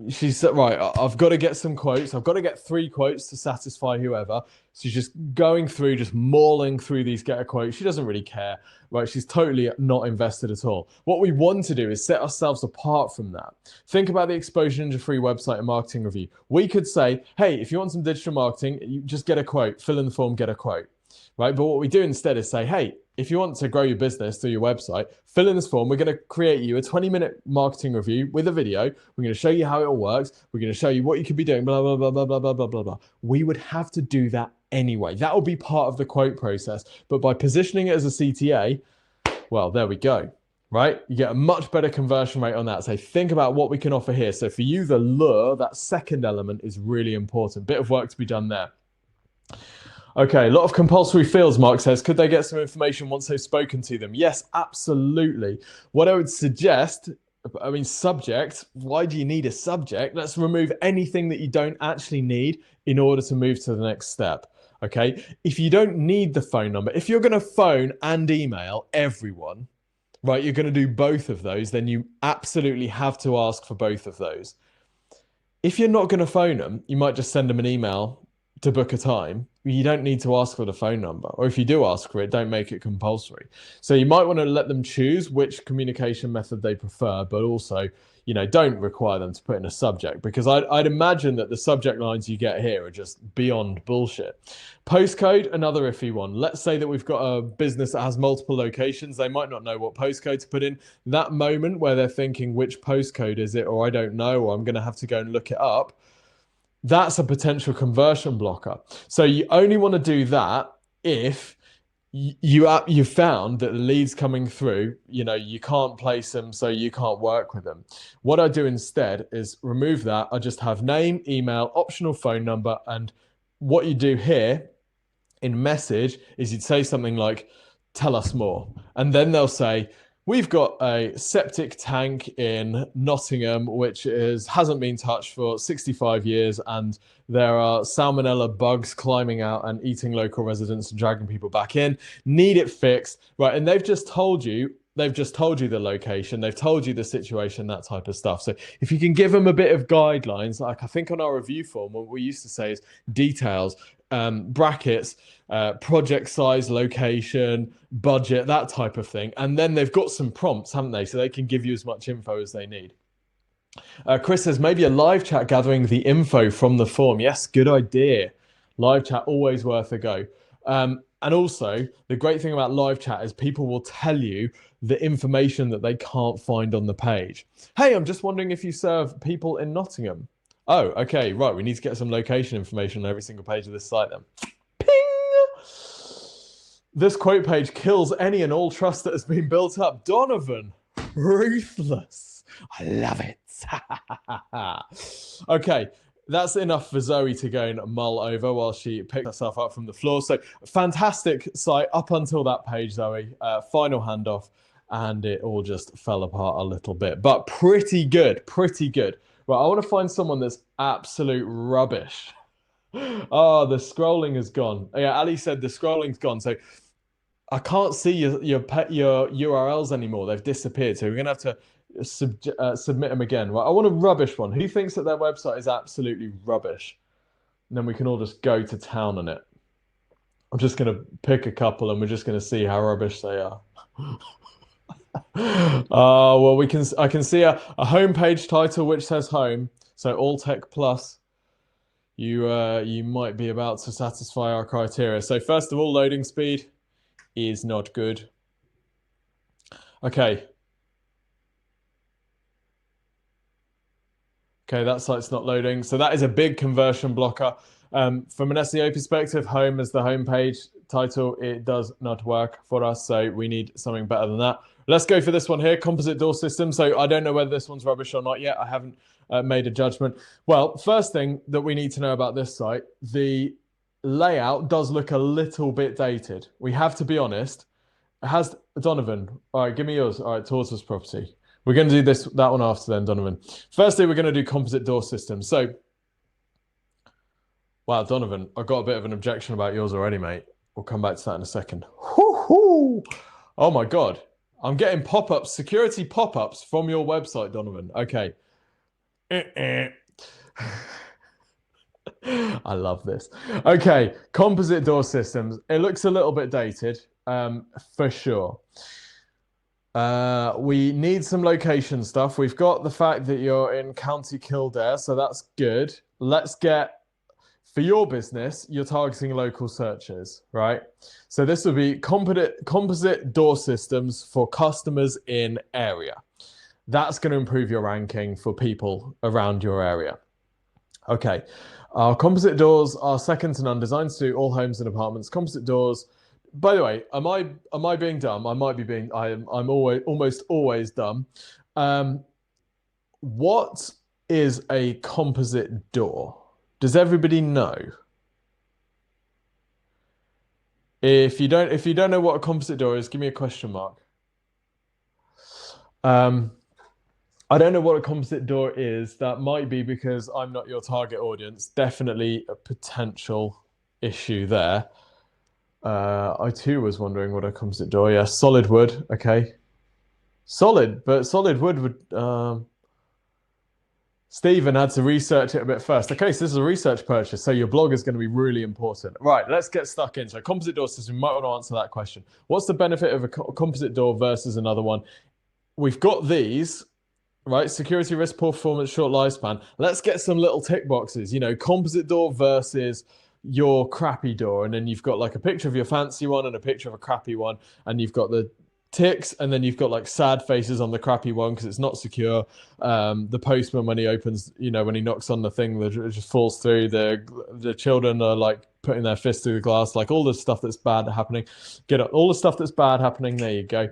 she said, right, I've got to get some quotes. I've got to get 3 quotes to satisfy whoever. She's just going through, just mauling through these get a quote. She doesn't really care, right? She's totally not invested at all. What we want to do is set ourselves apart from that. Think about the Exposure Ninja free website and marketing review. We could say, hey, if you want some digital marketing, you just get a quote, fill in the form, get a quote. Right? But what we do instead is say, hey, if you want to grow your business through your website, fill in this form. We're going to create you a 20-minute marketing review with a video. We're going to show you how it all works. We're going to show you what you could be doing, blah, blah, blah, blah, blah, blah, blah, blah, blah. We would have to do that anyway. That will be part of the quote process. But by positioning it as a CTA, well, there we go. Right? You get a much better conversion rate on that. So think about what we can offer here. So for you, the lure, that second element is really important. Bit of work to be done there. Okay, a lot of compulsory fields, Mark says. Could they get some information once they've spoken to them? Yes, absolutely. What I would suggest, subject, why do you need a subject? Let's remove anything that you don't actually need in order to move to the next step. Okay, if you don't need the phone number, if you're going to phone and email everyone, right, you're going to do both of those, then you absolutely have to ask for both of those. If you're not going to phone them, you might just send them an email to book a time. You don't need to ask for the phone number, or if you do ask for it, don't make it compulsory. So you might want to let them choose which communication method they prefer, but also, you know, don't require them to put in a subject, because I'd imagine that the subject lines you get here are just beyond bullshit. Postcode, another iffy one. Let's say that we've got a business that has multiple locations. They might not know what postcode to put in. That moment where they're thinking, which postcode is it, or I don't know, or I'm going to have to go and look it up, that's a potential conversion blocker. So you only want to do that if you found that the leads coming through, you know, you can't place them, so you can't work with them. What I do instead is remove that. I just have name, email, optional phone number, and what you do here in message is you'd say something like, tell us more. And then they'll say, we've got a septic tank in Nottingham, which hasn't been touched for 65 years, and there are salmonella bugs climbing out and eating local residents and dragging people back in. Need it fixed, right? And they've just told you the location, they've told you the situation, that type of stuff. So if you can give them a bit of guidelines, like I think on our review form, what we used to say is details, brackets, project size, location, budget, that type of thing. And then they've got some prompts, haven't they? So they can give you as much info as they need. Chris says, maybe a live chat gathering the info from the form. Yes, good idea. Live chat, always worth a go. And also, the great thing about live chat is people will tell you the information that they can't find on the page. Hey, I'm just wondering if you serve people in Nottingham. Oh, okay, right. We need to get some location information on every single page of this site then. Ping! This quote page kills any and all trust that has been built up. Donovan, ruthless. I love it. Okay, that's enough for Zoe to go and mull over while she picks herself up from the floor. So fantastic site up until that page, Zoe. Final handoff, and it all just fell apart a little bit. But pretty good, pretty good. Right, I want to find someone that's absolute rubbish. Oh, the scrolling is gone. Yeah, Ali said the scrolling's gone. So I can't see your URLs anymore. They've disappeared. So we're gonna have to submit them again. Right, I want a rubbish one. Who thinks that their website is absolutely rubbish? And then we can all just go to town on it. I'm just gonna pick a couple, and we're just gonna see how rubbish they are. Well, I can see a homepage title which says home. So All Tech Plus. You might be about to satisfy our criteria. So first of all, loading speed is not good. Okay. Okay, that site's not loading. So that is a big conversion blocker. From an SEO perspective, home as the homepage title, it does not work for us. So we need something better than that. Let's go for this one here, composite door system. So I don't know whether this one's rubbish or not yet. I haven't made a judgment. Well, first thing that we need to know about this site, the layout does look a little bit dated. We have to be honest. It has Donovan. All right, give me yours. All right, Tortoise property. We're going to do that one after then, Donovan. Firstly, we're going to do composite door system. So, wow, Donovan, I've got a bit of an objection about yours already, mate. We'll come back to that in a second. Woo-hoo! Oh my God. I'm getting pop-ups, security pop-ups from your website, Donovan. Okay. I love this. Okay, composite door systems. It looks a little bit dated, for sure. We need some location stuff. We've got the fact that you're in County Kildare, so that's good. Let's get, for your business, you're targeting local searches, right? So this would be composite door systems for customers in area. That's going to improve your ranking for people around your area. Okay, our composite doors are second to none, designed to suit all homes and apartments. Composite doors. By the way, am I being dumb? I might be being. I'm almost always dumb. What is a composite door? Does everybody know? If you don't know what a composite door is, give me a question mark. I don't know what a composite door is. That might be because I'm not your target audience. Definitely a potential issue there. I too was wondering what a composite door. Yeah, solid wood. Okay, solid, but solid wood would. Stephen had to research it a bit first. Okay, so this is a research purchase, so your blog is going to be really important. Right, let's get stuck in. So composite door system, we might want to answer that question. What's the benefit of a composite door versus another one? We've got these, right? Security risk, poor performance, short lifespan. Let's get some little tick boxes, you know, composite door versus your crappy door. And then you've got like a picture of your fancy one and a picture of a crappy one. And you've got the ticks, and then you've got like sad faces on the crappy one because it's not secure. The postman, when he opens, you know, when he knocks on the thing, it just falls through. The children are like putting their fist through the glass, like all the stuff that's bad happening. Get all the stuff that's bad happening. There you go.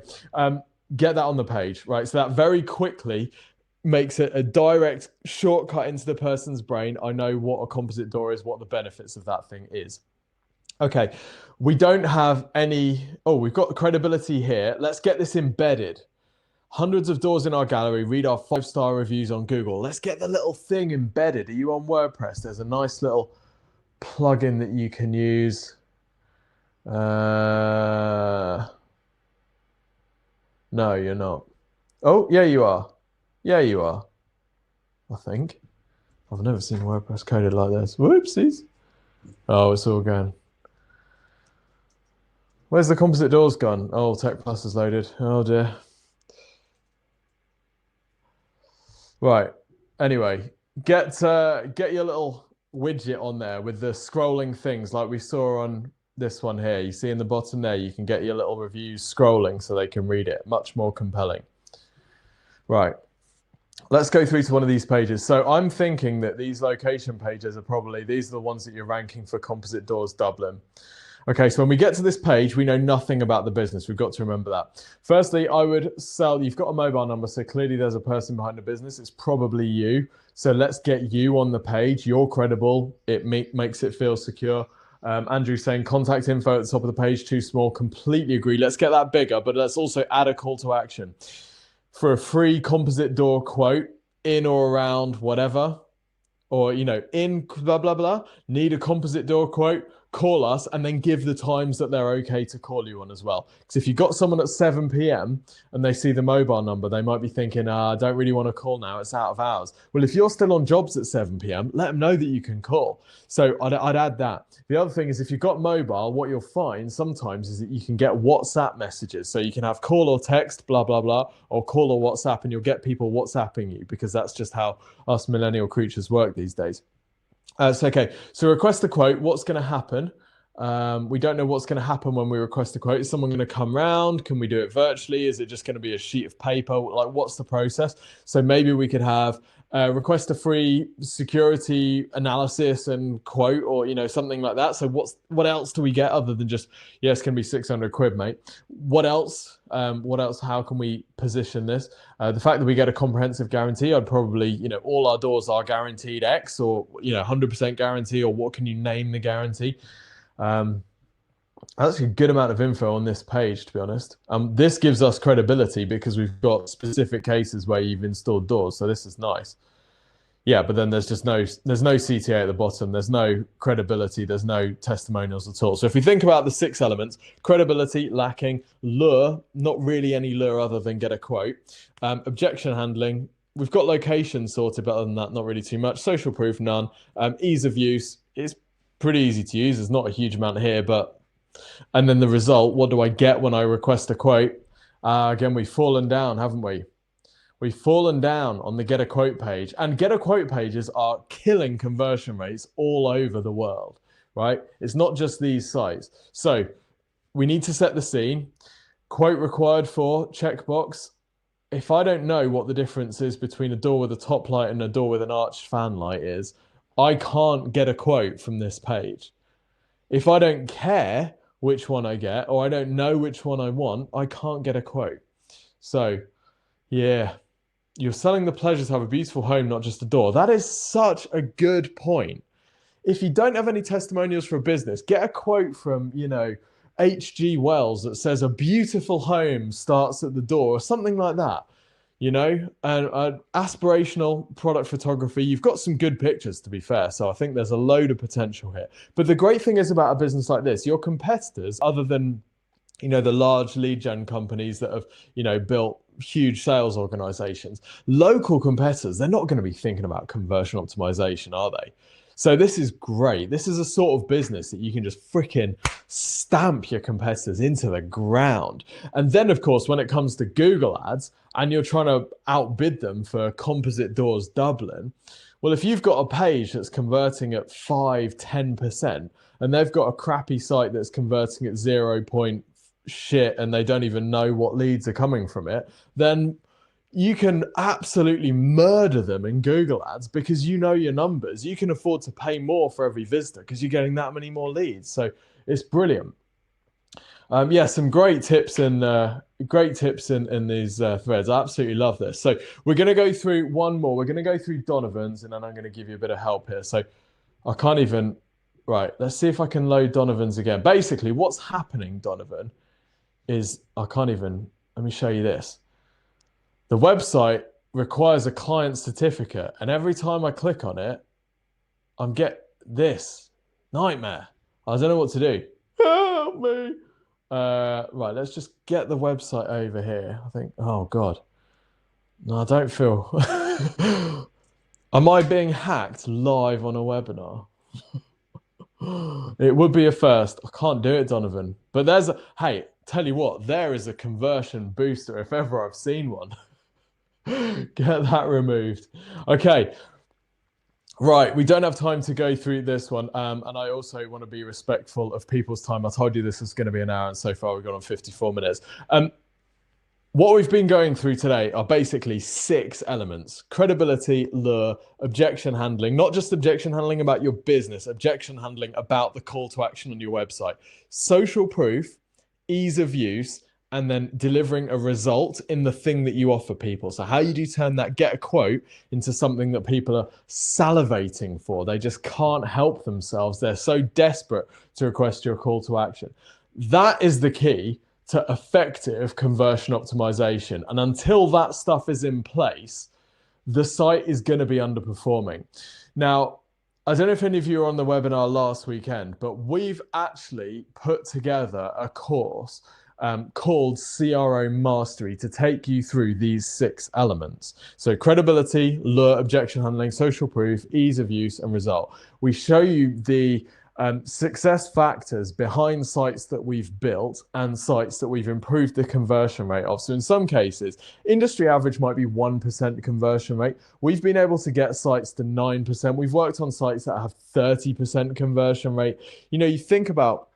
Get that on the page, right? So that very quickly makes it a direct shortcut into the person's brain. I know what a composite door is, what the benefits of that thing is. Okay, we don't have any. Oh, we've got credibility here. Let's get this embedded. Hundreds of doors in our gallery. Read our 5-star reviews on Google. Let's get the little thing embedded. Are you on WordPress? There's a nice little plugin that you can use. No, you're not. Oh, yeah, you are. Yeah, you are. I think. I've never seen WordPress coded like this. Whoopsies. Oh, it's all gone. Where's the composite doors gone? Oh, Tech Plus is loaded. Oh dear. Right. Anyway, get your little widget on there with the scrolling things like we saw on this one here. You see in the bottom there, you can get your little reviews scrolling so they can read it. Much more compelling. Right. Let's go through to one of these pages. So I'm thinking that these location pages are probably, these are the ones that you're ranking for composite doors Dublin. Okay, so when we get to this page, we know nothing about the business. We've got to remember that. Firstly, I would sell, you've got a mobile number, so clearly there's a person behind the business. It's probably you. So let's get you on the page. You're credible. It makes it feel secure. Andrew's saying contact info at the top of the page, too small. Completely agree. Let's get that bigger, but let's also add a call to action. For a free composite door quote, in or around whatever, or, you know, in blah, blah, blah, need a composite door quote, call us, and then give the times that they're okay to call you on as well. Because if you've got someone at 7 p.m. and they see the mobile number, they might be thinking, I don't really want to call now, it's out of hours. Well, if you're still on jobs at 7 p.m., let them know that you can call. So I'd add that. The other thing is, if you've got mobile, what you'll find sometimes is that you can get WhatsApp messages. So you can have call or text, blah, blah, blah, or call or WhatsApp, and you'll get people WhatsApping you, because that's just how us millennial creatures work these days. Okay, so request a quote. What's going to happen? We don't know what's going to happen when we request a quote. Is someone going to come round? Can we do it virtually? Is it just going to be a sheet of paper? Like, what's the process? So maybe we could have request a free security analysis and quote, or, you know, something like that. So what else do we get other than just, yeah, it's going to be 600 quid, mate? What else? How can we position this? The fact that we get a comprehensive guarantee, I'd probably, you know, all our doors are guaranteed X, or, you know, 100% guarantee, or what can you name the guarantee? That's a good amount of info on this page, to be honest. This gives us credibility because we've got specific cases where you've installed doors, so this is nice. Yeah, but then there's no CTA at the bottom. There's no credibility. There's no testimonials at all. So if we think about the 6 elements, credibility lacking, lure, not really any lure other than get a quote, objection handling, we've got location sorted, but other than that, not really too much. Social proof, none. Ease of use, it's pretty easy to use. There's not a huge amount here, but, and then the result, what do I get when I request a quote? Again, we've fallen down, haven't we? We've fallen down on the get a quote page, and get a quote pages are killing conversion rates all over the world, right? It's not just these sites. So we need to set the scene. Quote required for, checkbox. If I don't know what the difference is between a door with a top light and a door with an arched fan light is, I can't get a quote from this page. If I don't care which one I get, or I don't know which one I want, I can't get a quote. So, yeah, you're selling the pleasure to have a beautiful home, not just a door. That is such a good point. If you don't have any testimonials for a business, get a quote from, you know, H.G. Wells that says a beautiful home starts at the door, or something like that. You know, and aspirational product photography. You've got some good pictures, to be fair. So I think there's a load of potential here. But the great thing is about a business like this, your competitors, other than, you know, the large lead gen companies that have, you know, built huge sales organizations, local competitors, they're not going to be thinking about conversion optimization, are they? So this is great. This is a sort of business that you can just freaking stamp your competitors into the ground. And then, of course, when it comes to Google ads and you're trying to outbid them for composite doors Dublin, well, if you've got a page that's converting at 5-10% and they've got a crappy site that's converting at 0. shit and they don't even know what leads are coming from it, then you can absolutely murder them in Google ads because you know your numbers. You can afford to pay more for every visitor because you're getting that many more leads. So it's brilliant. Yeah, some great tips in these threads. I absolutely love this. So we're going to go through one more. We're going to go through Donovan's, and then I'm going to give you a bit of help here. So I can't even, right, let's see if I can load Donovan's again. Basically, what's happening, Donovan, is I can't even, let me show you this. The website requires a client certificate, and every time I click on it, I'm get this nightmare. I don't know what to do. Help me. Right, let's just get the website over here. I think, oh God. No, I don't feel. Am I being hacked live on a webinar? It would be a first. I can't do it, Donovan. But there's a, hey, tell you what, there is a conversion booster if ever I've seen one. Get that removed. Okay. Right, we don't have time to go through this one, and I also want to be respectful of people's time. I told you this was going to be an hour, and so far we've got on 54 minutes. What we've been going through today are basically 6 elements: credibility, lure, objection handling, not just objection handling about your business, objection handling about the call to action on your website, social proof, ease of use, and then delivering a result in the thing that you offer people. So how you do turn that get a quote into something that people are salivating for. They just can't help themselves. They're so desperate to request your call to action. That is the key to effective conversion optimization. And until that stuff is in place, the site is going to be underperforming. Now, I don't know if any of you were on the webinar last weekend, but we've actually put together a course called CRO Mastery to take you through these 6 elements. So credibility, lure, objection handling, social proof, ease of use, and result. We show you the success factors behind sites that we've built and sites that we've improved the conversion rate of. So in some cases, industry average might be 1% conversion rate. We've been able to get sites to 9%. We've worked on sites that have 30% conversion rate. You know, you think about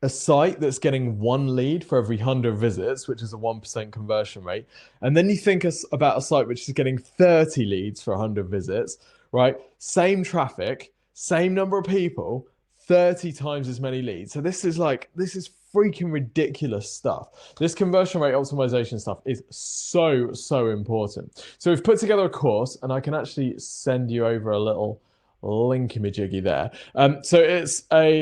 a site that's getting 1 lead for every 100 visits, which is a 1% conversion rate. And then you think about a site which is getting 30 leads for 100 visits, right? Same traffic, same number of people, 30 times as many leads. So this is freaking ridiculous stuff. This conversion rate optimization stuff is so important. So we've put together a course, and I can actually send you over a little linky-majiggy there. So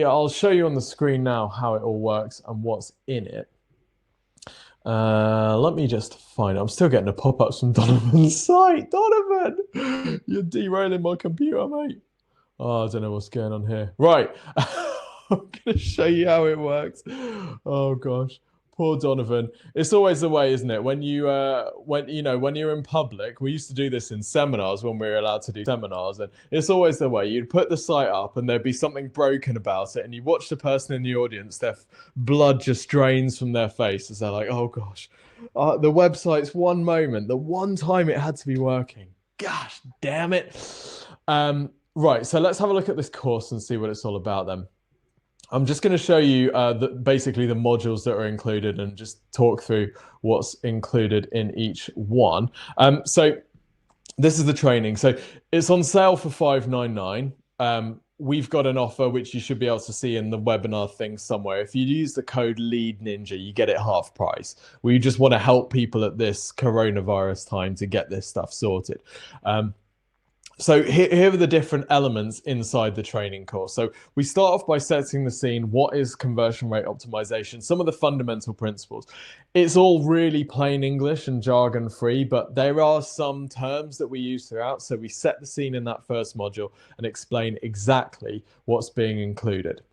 I'll show you on the screen now how it all works and what's in it. Let me just find it. I'm still getting the pop-ups from Donovan's site. Donovan, you're derailing my computer, mate. Oh, I don't know what's going on here. Right. I'm going to show you how it works. Oh, gosh. Poor Donovan. It's always the way, isn't it? When you're in public, we used to do this in seminars when we were allowed to do seminars, and it's always the way. You'd put the site up and there'd be something broken about it, and you watch the person in the audience, their blood just drains from their face as they're like, oh, gosh, the website's one moment, the one time it had to be working. Gosh, damn it. Right, so let's have a look at this course and see what it's all about then. I'm just going to show you basically the modules that are included and just talk through what's included in each one. So this is the training. So it's on sale for $599. We've got an offer which you should be able to see in the webinar thing somewhere. If you use the code LEADNINJA, you get it half price. We just want to help people at this coronavirus time to get this stuff sorted. So here are the different elements inside the training course. So we start off by setting the scene. What is conversion rate optimization? Some of the fundamental principles. It's all really plain English and jargon free, but there are some terms that we use throughout. So we set the scene in that first module and explain exactly what's being included.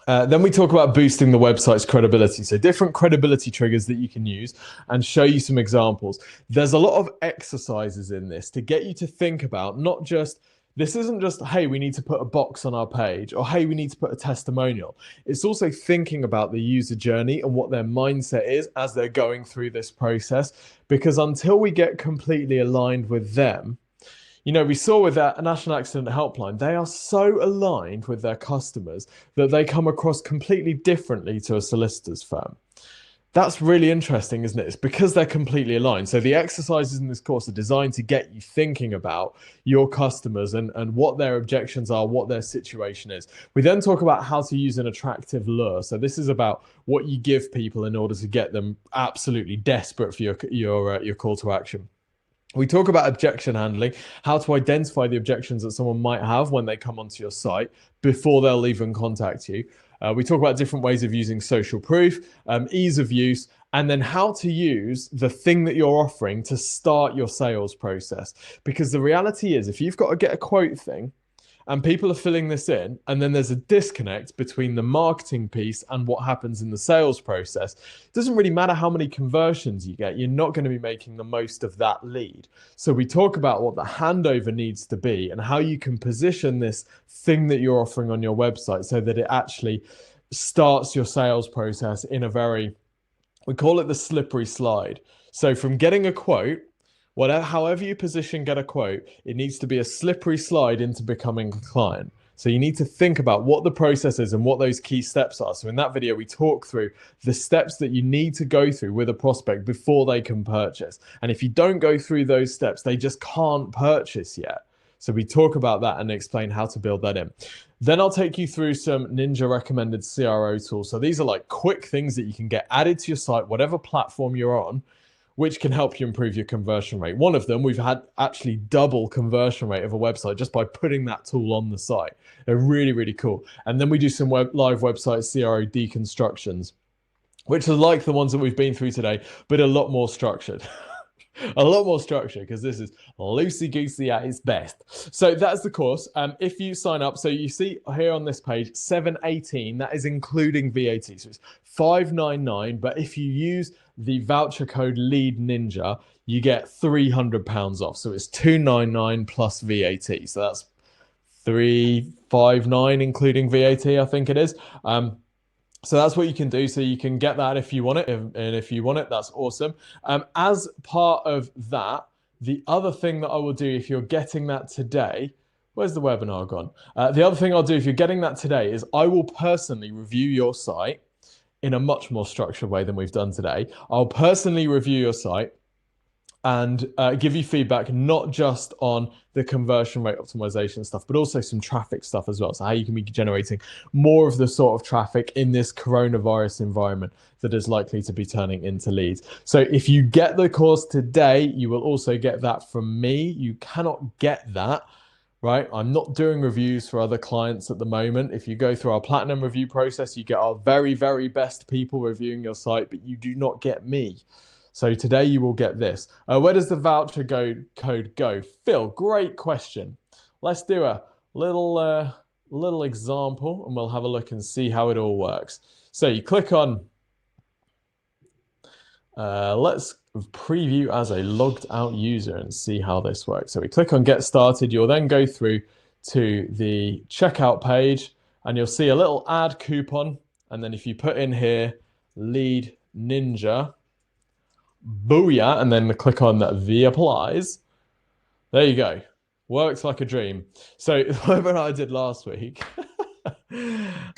Then we talk about boosting the website's credibility. So different credibility triggers that you can use and show you some examples. There's a lot of exercises in this to get you to think about not just, this isn't just, hey, we need to put a box on our page, or hey, we need to put a testimonial. It's also thinking about the user journey and what their mindset is as they're going through this process. Because until we get completely aligned with them, you know, we saw with that National Accident Helpline, they are so aligned with their customers that they come across completely differently to a solicitor's firm. That's really interesting, isn't it? It's because they're completely aligned. So the exercises in this course are designed to get you thinking about your customers and what their objections are, what their situation is. We then talk about how to use an attractive lure. So this is about what you give people in order to get them absolutely desperate for your call to action. We talk about objection handling, how to identify the objections that someone might have when they come onto your site before they'll even contact you. We talk about different ways of using social proof, ease of use, and then how to use the thing that you're offering to start your sales process. Because the reality is, if you've got to get a quote thing, and people are filling this in, and then there's a disconnect between the marketing piece and what happens in the sales process. It doesn't really matter how many conversions you get, you're not going to be making the most of that lead. So we talk about what the handover needs to be and how you can position this thing that you're offering on your website so that it actually starts your sales process in a very, we call it the slippery slide. So from getting a quote, however you position get a quote, it needs to be a slippery slide into becoming a client. So you need to think about what the process is and what those key steps are. So in that video, we talk through the steps that you need to go through with a prospect before they can purchase. And if you don't go through those steps, they just can't purchase yet. So we talk about that and explain how to build that in. Then I'll take you through some Ninja recommended CRO tools. So these are like quick things that you can get added to your site, whatever platform you're on, which can help you improve your conversion rate. One of them, we've had actually double conversion rate of a website just by putting that tool on the site. They're really, really cool. And then we do some live website CRO deconstructions, which are like the ones that we've been through today, but a lot more structured. A lot more structure, because this is loosey-goosey at its best. So that's the course. If you sign up, so you see here on this page, 718, that is including VAT. So it's 599, but if you use the voucher code LEADNINJA, you get £300 off. So it's 299 plus VAT. So that's 359 including VAT, I think it is. So that's what you can do. So you can get that if you want it. And if you want it, that's awesome. As part of that, the other thing that I will do if you're getting that today, where's the webinar gone? The other thing I'll do if you're getting that today is I will personally review your site in a much more structured way than we've done today. I'll personally review your site and give you feedback, not just on the conversion rate optimization stuff, but also some traffic stuff as well. So how you can be generating more of the sort of traffic in this coronavirus environment that is likely to be turning into leads. So if you get the course today, you will also get that from me. You cannot get that, right? I'm not doing reviews for other clients at the moment. If you go through our platinum review process, you get our very, very best people reviewing your site, but you do not get me. So today you will get this. Where does the voucher code go? Phil, great question. Let's do a little example and we'll have a look and see how it all works. So you click on, let's preview as a logged out user and see how this works. So we click on get started. You'll then go through to the checkout page and you'll see a little add coupon. And then if you put in here, Lead Ninja, booyah, and then click on the applies. There you go. Works like a dream. So the webinar I did last week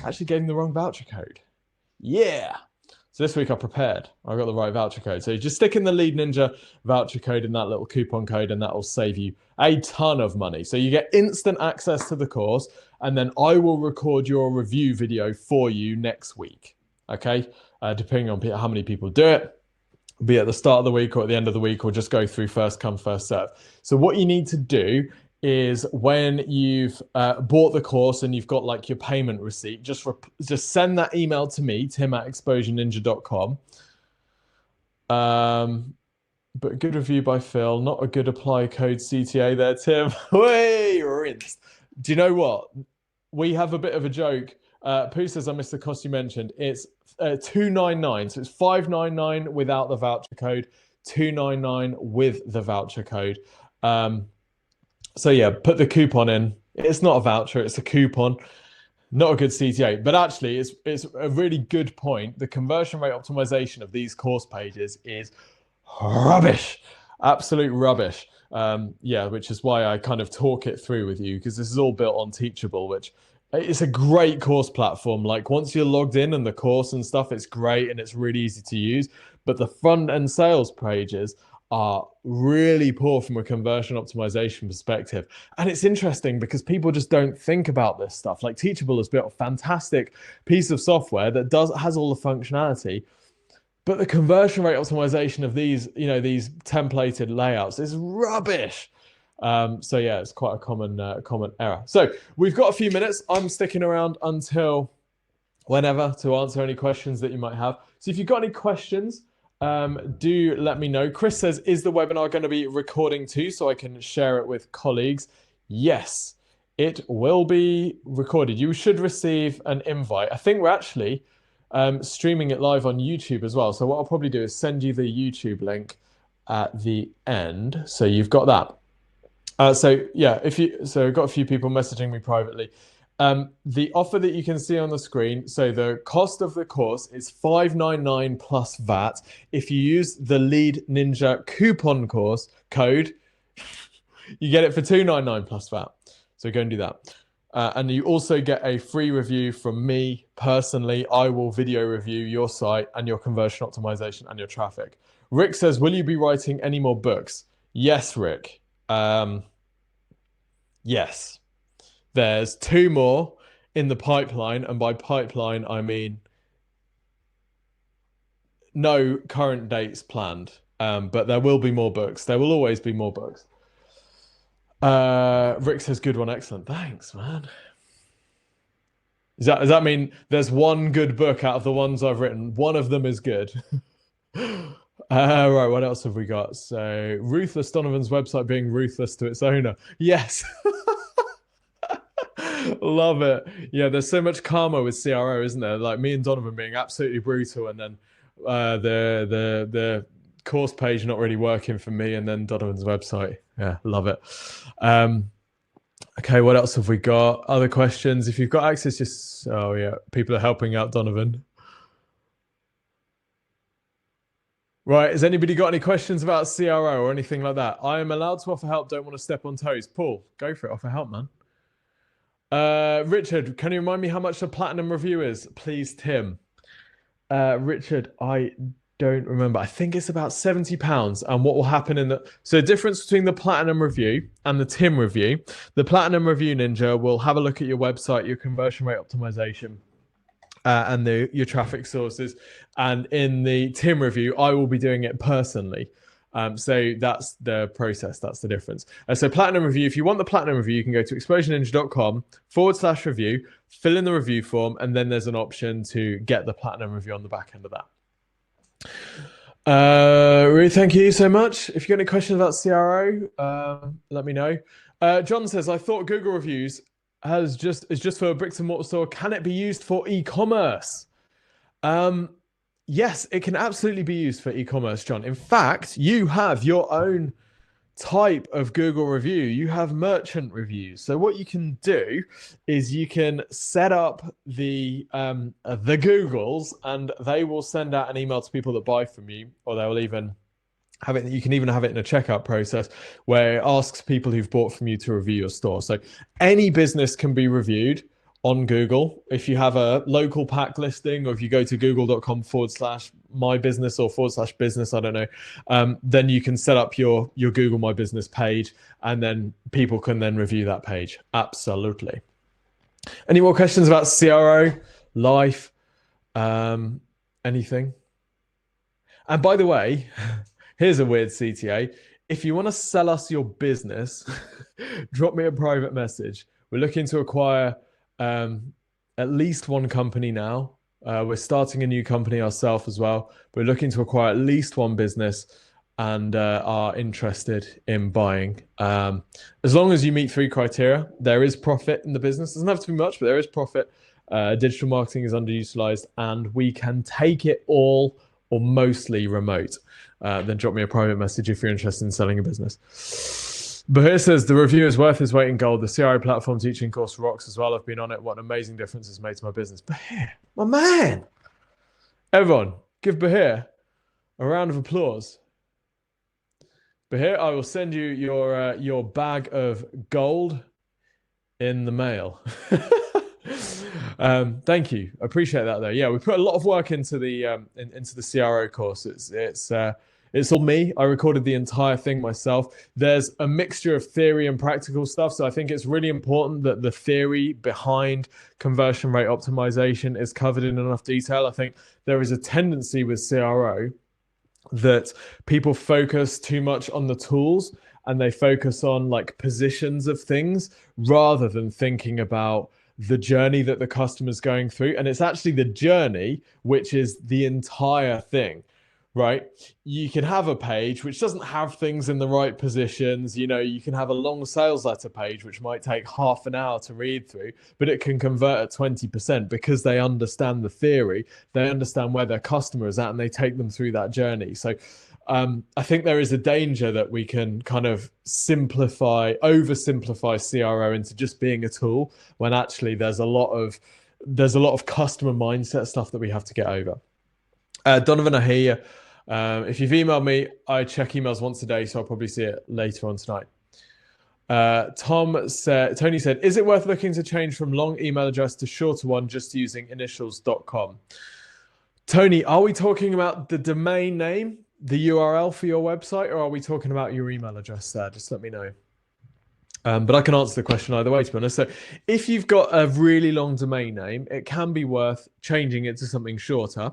actually gave me the wrong voucher code. Yeah. So this week I prepared. I got the right voucher code. So you just stick in the Lead Ninja voucher code in that little coupon code and that will save you a ton of money. So you get instant access to the course and then I will record your review video for you next week. Okay. Depending on how many people do it. Be at the start of the week or at the end of the week, or just go through first come, first serve. So what you need to do is when you've bought the course and you've got like your payment receipt, just send that email to me, tim@exposureninja.com. But good review by Phil, not a good apply code CTA there, Tim. Way rinsed. Do you know what? We have a bit of a joke. Pooh says, I missed the cost you mentioned. It's 299, so it's 599 without the voucher code, 299 with the voucher code. So yeah, put the coupon in. It's not a voucher, it's a coupon. Not a good CTA, but actually it's a really good point. The conversion rate optimization of these course pages is rubbish, absolute rubbish. Yeah, which is why I kind of talk it through with you, because this is all built on Teachable, which it's a great course platform. Like once you're logged in and the course and stuff, it's great and it's really easy to use. But the front end sales pages are really poor from a conversion optimization perspective. And it's interesting because people just don't think about this stuff. Like Teachable has built a fantastic piece of software that has all the functionality, but the conversion rate optimization of these, these templated layouts is rubbish. So yeah, it's quite a common error. So we've got a few minutes. I'm sticking around until whenever to answer any questions that you might have. So if you've got any questions, do let me know. Chris says, is the webinar going to be recording too so I can share it with colleagues? Yes, it will be recorded. You should receive an invite. I think we're actually streaming it live on YouTube as well. So what I'll probably do is send you the YouTube link at the end. So you've got that. So yeah, I've got a few people messaging me privately. The offer that you can see on the screen, so the cost of the course is $599 plus VAT. If you use the Lead Ninja coupon code, you get it for $299 plus VAT. So go and do that. And you also get a free review from me personally. I will video review your site and your conversion optimization and your traffic. Rick says, will you be writing any more books? Yes, Rick. Yes. There's 2 more in the pipeline. And by pipeline, I mean no current dates planned. But there will be more books. There will always be more books. Rick says, good one, excellent. Thanks, man. Does that mean there's one good book out of the ones I've written? One of them is good. Right, what else have we got? So, Ruthless Donovan's website being ruthless to its owner. Yes. Love it. Yeah, there's so much karma with CRO, isn't there? Like me and Donovan being absolutely brutal, and then the course page not really working for me, and then Donovan's website. Yeah, love it. Okay, what else have we got? Other questions? If you've got access, just oh yeah, people are helping out Donovan. Right, has anybody got any questions about CRO or anything like that? I am allowed to offer help, don't want to step on toes. Paul, go for it, offer help, man. Richard, can you remind me how much the platinum review is? Please, Tim. Richard, I don't remember. I think it's about £70. And what will happen so the difference between the platinum review and the Tim review, the platinum review ninja will have a look at your website, your conversion rate optimization, and your traffic sources. And in the Tim review, I will be doing it personally. So that's the process. That's the difference. So platinum review, if you want the platinum review, you can go to explosionninja.com/review, fill in the review form, and then there's an option to get the platinum review on the back end of that. Really, thank you so much. If you got any questions about CRO, let me know. John says, I thought Google reviews is just for a bricks and mortar store. Can it be used for e-commerce? Yes, it can absolutely be used for e-commerce, John. In fact, you have your own type of Google review. You have merchant reviews. So what you can do is you can set up the Googles, and they will send out an email to people that buy from you, or they will even have it. You can even have it in a checkout process where it asks people who've bought from you to review your store. So any business can be reviewed on Google. If you have a local pack listing, or if you go to google.com/my business or /business, I don't know, then you can set up your Google My Business page, and then people can then review that page. Absolutely. Any more questions about CRO, life, anything? And by the way, here's a weird CTA. If you want to sell us your business, drop me a private message. We're looking to acquire at least one company now. We're starting a new company ourselves as well. We're looking to acquire at least one business, and are interested in buying. As long as you meet 3 criteria, there is profit in the business. It doesn't have to be much, but there is profit. Digital marketing is underutilized, and we can take it all or mostly remote. Then drop me a private message if you're interested in selling a business. Bahir says, the review is worth its weight in gold. The CRO platform teaching course rocks as well. I've been on it. What an amazing difference it's made to my business. Bahir, my man. Everyone, give Bahir a round of applause. Bahir, I will send you your bag of gold in the mail. Thank you. I appreciate that, though. Yeah, we put a lot of work into the CRO course. It's all me. I recorded the entire thing myself. There's a mixture of theory and practical stuff. So I think it's really important that the theory behind conversion rate optimization is covered in enough detail. I think there is a tendency with CRO that people focus too much on the tools, and they focus on like positions of things rather than thinking about the journey that the customer's going through. And it's actually the journey which is the entire thing. Right? You can have a page which doesn't have things in the right positions. You know, you can have a long sales letter page which might take half an hour to read through, but it can convert at 20% because they understand the theory. They understand where their customer is at, and they take them through that journey. So I think there is a danger that we can kind of oversimplify CRO into just being a tool, when actually there's a lot of customer mindset stuff that we have to get over. Donovan, I hear you. If you've emailed me, I check emails once a day, so I'll probably see it later on tonight. Tony said, is it worth looking to change from long email address to shorter one just using initials.com? Tony, are we talking about the domain name, the URL for your website, or are we talking about your email address there? Just let me know. But I can answer the question either way, to be honest. So if you've got a really long domain name, it can be worth changing it to something shorter.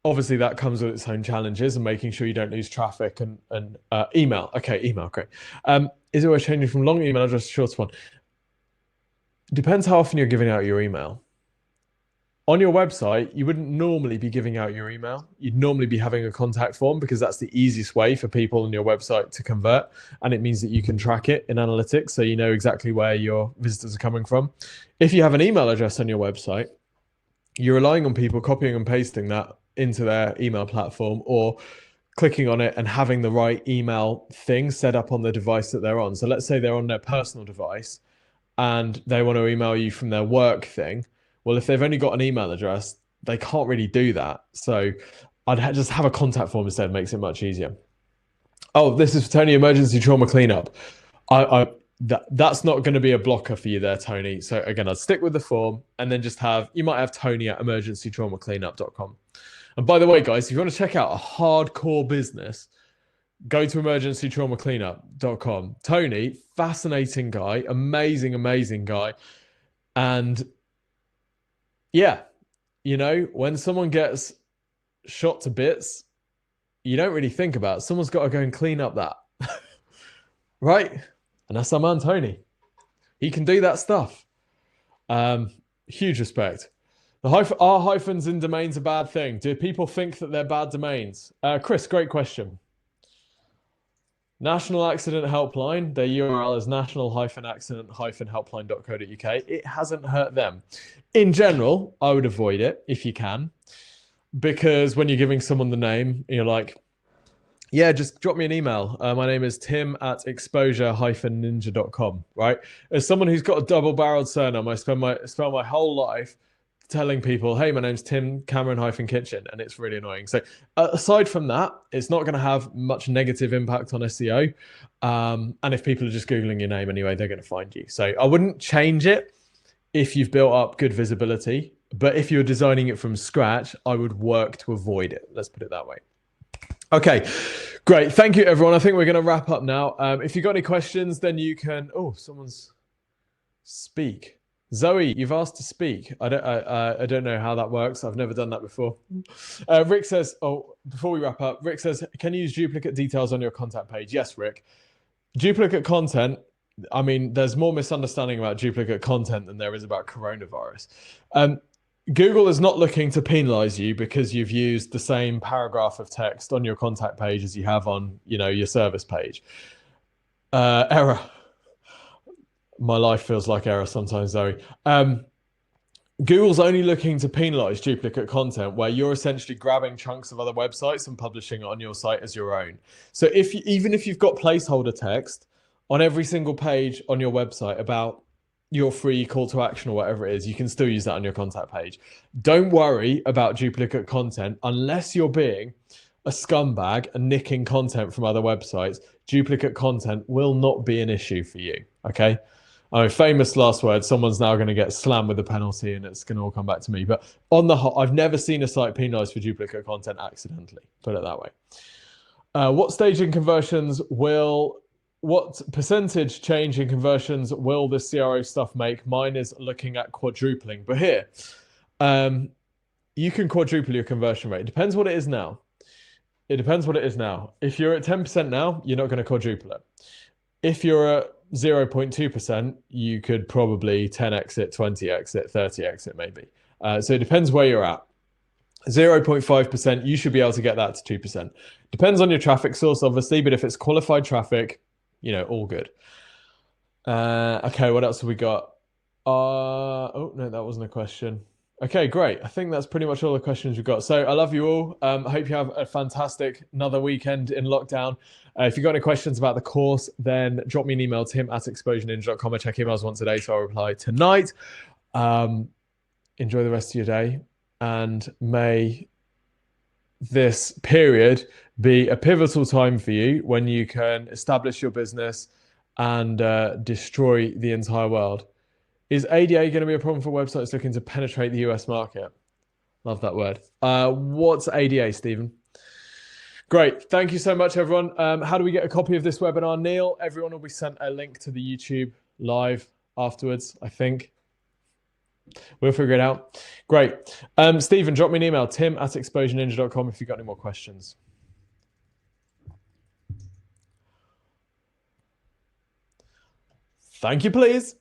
Obviously, that comes with its own challenges and making sure you don't lose traffic and email. Okay, email, great. Is it worth changing from long email address to shorter one? Depends how often you're giving out your email. On your website, you wouldn't normally be giving out your email. You'd normally be having a contact form because that's the easiest way for people on your website to convert. And it means that you can track it in analytics so you know exactly where your visitors are coming from. If you have an email address on your website, you're relying on people copying and pasting that into their email platform or clicking on it and having the right email thing set up on the device that they're on. So let's say they're on their personal device and they want to email you from their work thing. Well, if they've only got an email address, they can't really do that. So I'd just have a contact form instead. Makes it much easier. Oh, this is for Tony, emergency trauma cleanup. That's not going to be a blocker for you there, Tony. So again, I'd stick with the form and then just you might have Tony at emergencytraumacleanup.com. And by the way, guys, if you want to check out a hardcore business, go to emergencytraumacleanup.com. Tony, fascinating guy, amazing guy. And yeah, when someone gets shot to bits, you don't really think about it. Someone's got to go and clean up that. Right? And that's our man, Tony. He can do that stuff. Huge respect. Are hyphens in domains a bad thing? Do people think that they're bad domains? Chris, great question. National Accident Helpline, their URL is national-accident-helpline.co.uk. It hasn't hurt them. In general, I would avoid it if you can, because when you're giving someone the name, you're like, yeah, just drop me an email. My name is Tim at exposure-ninja.com, right? As someone who's got a double-barreled surname, I spend my whole life telling people, hey, my name's Tim Cameron-Kitchen, and it's really annoying. So aside from that, it's not going to have much negative impact on SEO. And if people are just Googling your name anyway, they're going to find you. So I wouldn't change it if you've built up good visibility. But if you're designing it from scratch, I would work to avoid it. Let's put it that way. Okay, great. Thank you, everyone. I think we're going to wrap up now. If you've got any questions, then you can... Oh, someone's... Speak. Zoe, you've asked to speak. I don't know how that works. I've never done that before. Rick says, before we wrap up, Rick says, can you use duplicate details on your contact page? Yes, Rick. Duplicate content, I mean, there's more misunderstanding about duplicate content than there is about coronavirus. Google is not looking to penalize you because you've used the same paragraph of text on your contact page as you have on, your service page. Error. My life feels like error sometimes, Zoe. Google's only looking to penalize duplicate content where you're essentially grabbing chunks of other websites and publishing it on your site as your own. So even if you've got placeholder text on every single page on your website about your free call to action or whatever it is, you can still use that on your contact page. Don't worry about duplicate content unless you're being a scumbag and nicking content from other websites. Duplicate content will not be an issue for you, okay? Famous last word, someone's now going to get slammed with a penalty and it's going to all come back to me. But on the whole, I've never seen a site penalized for duplicate content accidentally, put it that way. What percentage change in conversions will this CRO stuff make? Mine is looking at quadrupling. But here, you can quadruple your conversion rate. It depends what it is now. If you're at 10% now, you're not going to quadruple it. If you're at 0.2%, you could probably 10x it, 20x it, 30x it maybe. So it depends where you're at. 0.5%, you should be able to get that to 2%. Depends on your traffic source, obviously, but if it's qualified traffic, all good. Okay, what else have we got? Oh, no, that wasn't a question. Okay, great. I think that's pretty much all the questions we've got. So I love you all. I hope you have a fantastic another weekend in lockdown. If you've got any questions about the course, then drop me an email, tim@exposureninja.com. I check emails once a day, so I'll reply tonight. Enjoy the rest of your day, and may this period be a pivotal time for you when you can establish your business and destroy the entire world. Is ADA going to be a problem for websites looking to penetrate the US market? Love that word. What's ADA, Stephen? Great. Thank you so much, everyone. How do we get a copy of this webinar, Neil? Everyone will be sent a link to the YouTube live afterwards, I think. We'll figure it out. Great. Stephen, drop me an email, tim@exposureninja.com if you've got any more questions. Thank you, please.